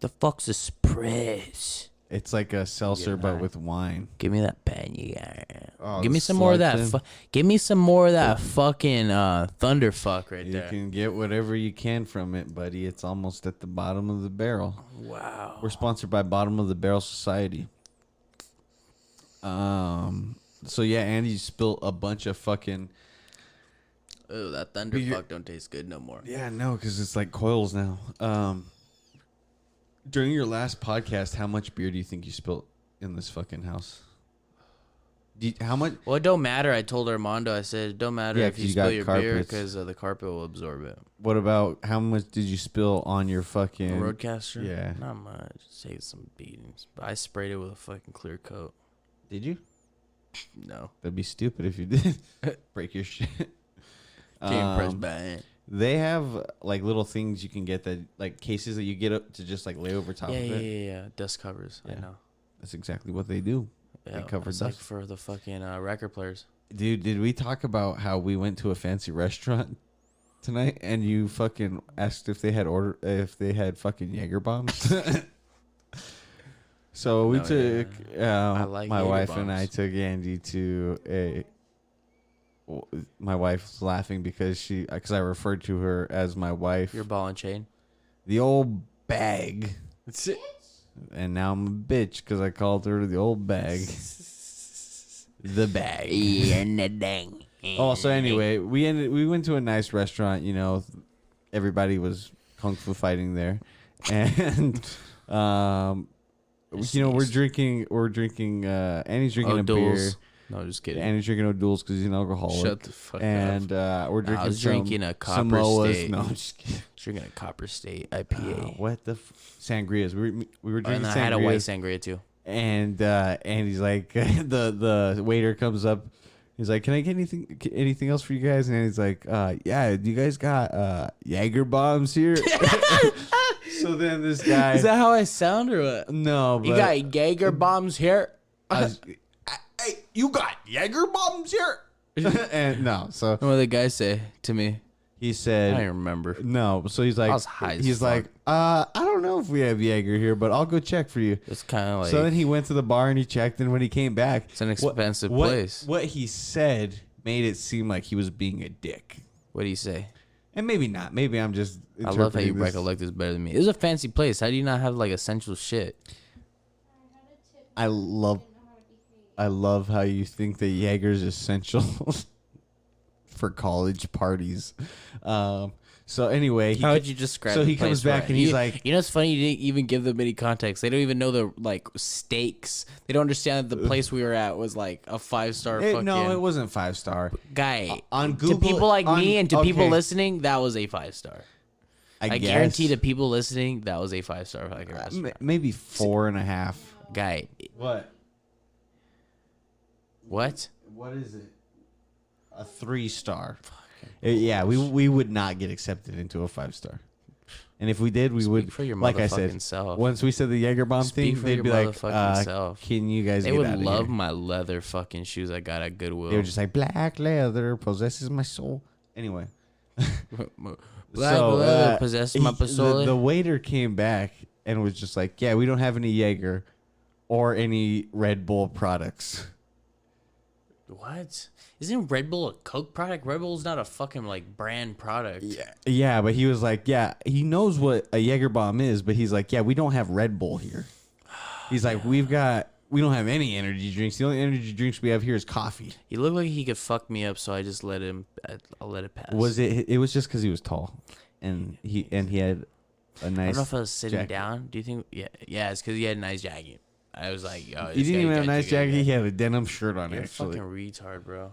The fuck's a spritz? It's like a seltzer, but with wine. Give me that pen you got. Oh, Give me some more of that. Give me some more of that fucking thunderfuck right You there. can get whatever you can from it, buddy. It's almost at the bottom of the barrel. Wow. We're sponsored by Bottom of the Barrel Society. So yeah, Andy spilled a bunch of fucking. Oh, that thunderfuck don't taste good no more. Yeah, no, because it's like coils now. During your last podcast, how much beer do you think you spilled in this fucking house? How much? Well, it don't matter. I told Armando. I said it don't matter Yeah, if 'cause you you spill got your beer carpets. because the carpet will absorb it. What about how much did you spill on your fucking Roadcaster? Yeah. Not much. Saved some beatings. But I sprayed it with a fucking clear coat. Did you? No. That'd be stupid if you did. Break your shit. Can't press button. They have like little things you can get that like cases that you get up to just like lay over top Yeah, of yeah, it. yeah. Dust covers. I Yeah. know. That's exactly what they do. Yeah, They cover it's like dust. for the fucking record players. Dude, did we talk about how we went to a fancy restaurant tonight and you fucking asked if they had fucking Jaeger bombs? So we No, took I like my Jaeger wife and bombs. I took Andy to a. My wife's laughing because I referred to her as my wife. Your ball and chain. The old bag. And now I'm a bitch because I called her the old bag. The bag. Oh, so anyway, we went to a nice restaurant. You know, everybody was kung fu fighting there, and you know we're drinking. Annie's drinking a beer. O'Doul's. No, just kidding. Annie's drinking O'Doul's because he's an alcoholic. Shut the fuck and up. We're drinking. I was drinking a Copper Samoas. State. No, I'm just kidding. Drinking a Copper State IPA. What the sangrias? We were drinking And I sangrias. had a white sangria too. And he's like, the waiter comes up. He's like, can I get anything else for you guys? And he's like, yeah, do you guys got Jaeger bombs here? So then this guy. Is that how I sound or what? No, but You got Jaeger bombs here? hey, you got Jaeger bombs here? And no, so What did the guy say to me? he I said, don't remember. no. So he's like, I was high as he's fuck. like, I don't know if we have Jaeger here, but I'll go check for you. It's kind of like So then he went to the bar and he checked, and when he came back, It's an expensive what, place. What he said made it seem like he was being a dick, what do you say? and maybe not. Maybe I'm just. I love how you interpreting this. recollect this better than me. It was a fancy place. How do you not have like essential shit? I love how you think that Jaeger's essential for college parties. So anyway, How would you describe? So the he comes place back for and it? he's like, you know, it's funny you didn't even give them any context. They don't even know the like stakes. They don't understand that the place we were at was like a 5-star. Fucking no, it wasn't 5-star. guy. On To Google, people like me and to people okay, listening, that was a 5-star. I guess. guarantee to people listening, that was a 5-star fucking restaurant. Maybe 4.5. Guy, What? what? What is it? A 3-star. Yeah, we would not get accepted into a 5-star. And if we did, we would. for your like I motherfucking said, self. once we said the Jaeger bomb Speak thing, for they'd your be like, motherfucking self. "Can you guys They get would out of love here?" my leather fucking shoes I got at Goodwill. They were just like, "Black leather possesses my soul." Anyway, Black leather possessed my persona. The waiter came back and was just like, yeah, we don't have any Jaeger or any Red Bull products. What? Isn't Red Bull a Coke product? Red Bull's not a fucking like brand product. Yeah, but he was like, yeah, he knows what a Jaeger bomb is, but he's like, yeah, we don't have Red Bull here. He's like, we don't have any energy drinks. The only energy drinks we have here is coffee. He looked like he could fuck me up, so I just let him. I'll let it pass. Was it? It was just because he was tall, and he had a nice. I don't know if I was sitting jacket. down. Do you think? Yeah, it's because he had a nice jacket. I was like, yo, He didn't even have a nice jacket. He had a denim shirt on. You're Actually, a fucking retard, bro.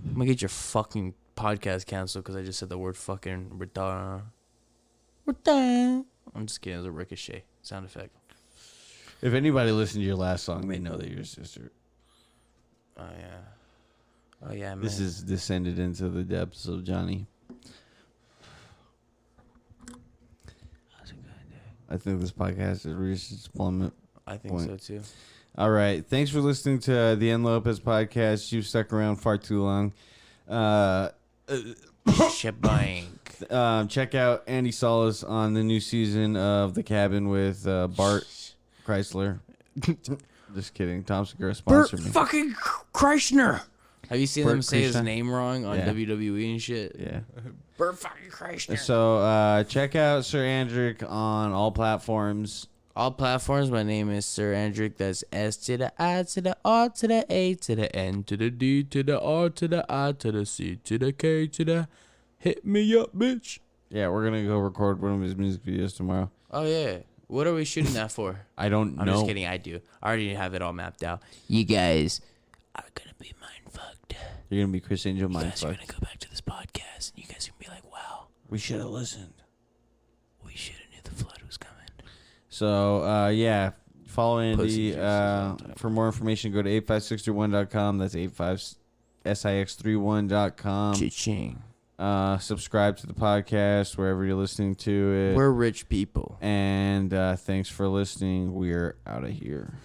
I'm gonna get your fucking podcast canceled because I just said the word fucking retard. Retard. I'm just kidding. It was a ricochet sound effect. if anybody listened to your last song, they know that you're a sister. Oh yeah, man. This is descended into the depths of Johnny. I think this podcast has reached its plummet. I think so too. All right. Thanks for listening to the N. Lopez podcast. You've stuck around far too long. Shebang. Check out Andy Salas on the new season of The Cabin with Bart Chrysler. Just kidding. Tom Segura sponsored me. Fucking Kreischer. Have you seen Bert him say his Kreischer? name wrong on Yeah. WWE and shit? Yeah. Bert fucking Kreischer. So check out Sir Andrick on all platforms. All platforms. My name is Sir Andrick. That's S to the I to the R to the A to the N to the D to the R to the I to the C to the K to the hit me up, bitch. Yeah, we're gonna go record one of his music videos tomorrow. Oh yeah. What are we shooting that for? I don't know. I'm just kidding. I do. I already have it all mapped out. You guys are gonna be mind fucked. You're gonna be Chris Angel You mind guys are fucked. gonna go back to this podcast, and you guys are gonna be like, "Wow, We should have listened. we should have knew the flood was coming." So yeah, follow Andy. Pussy juices all the time. For more information, go to 85631.com. That's 85six31.com. Cha-ching. Subscribe to the podcast wherever you're listening to it. We're rich people. And thanks for listening. We're out of here.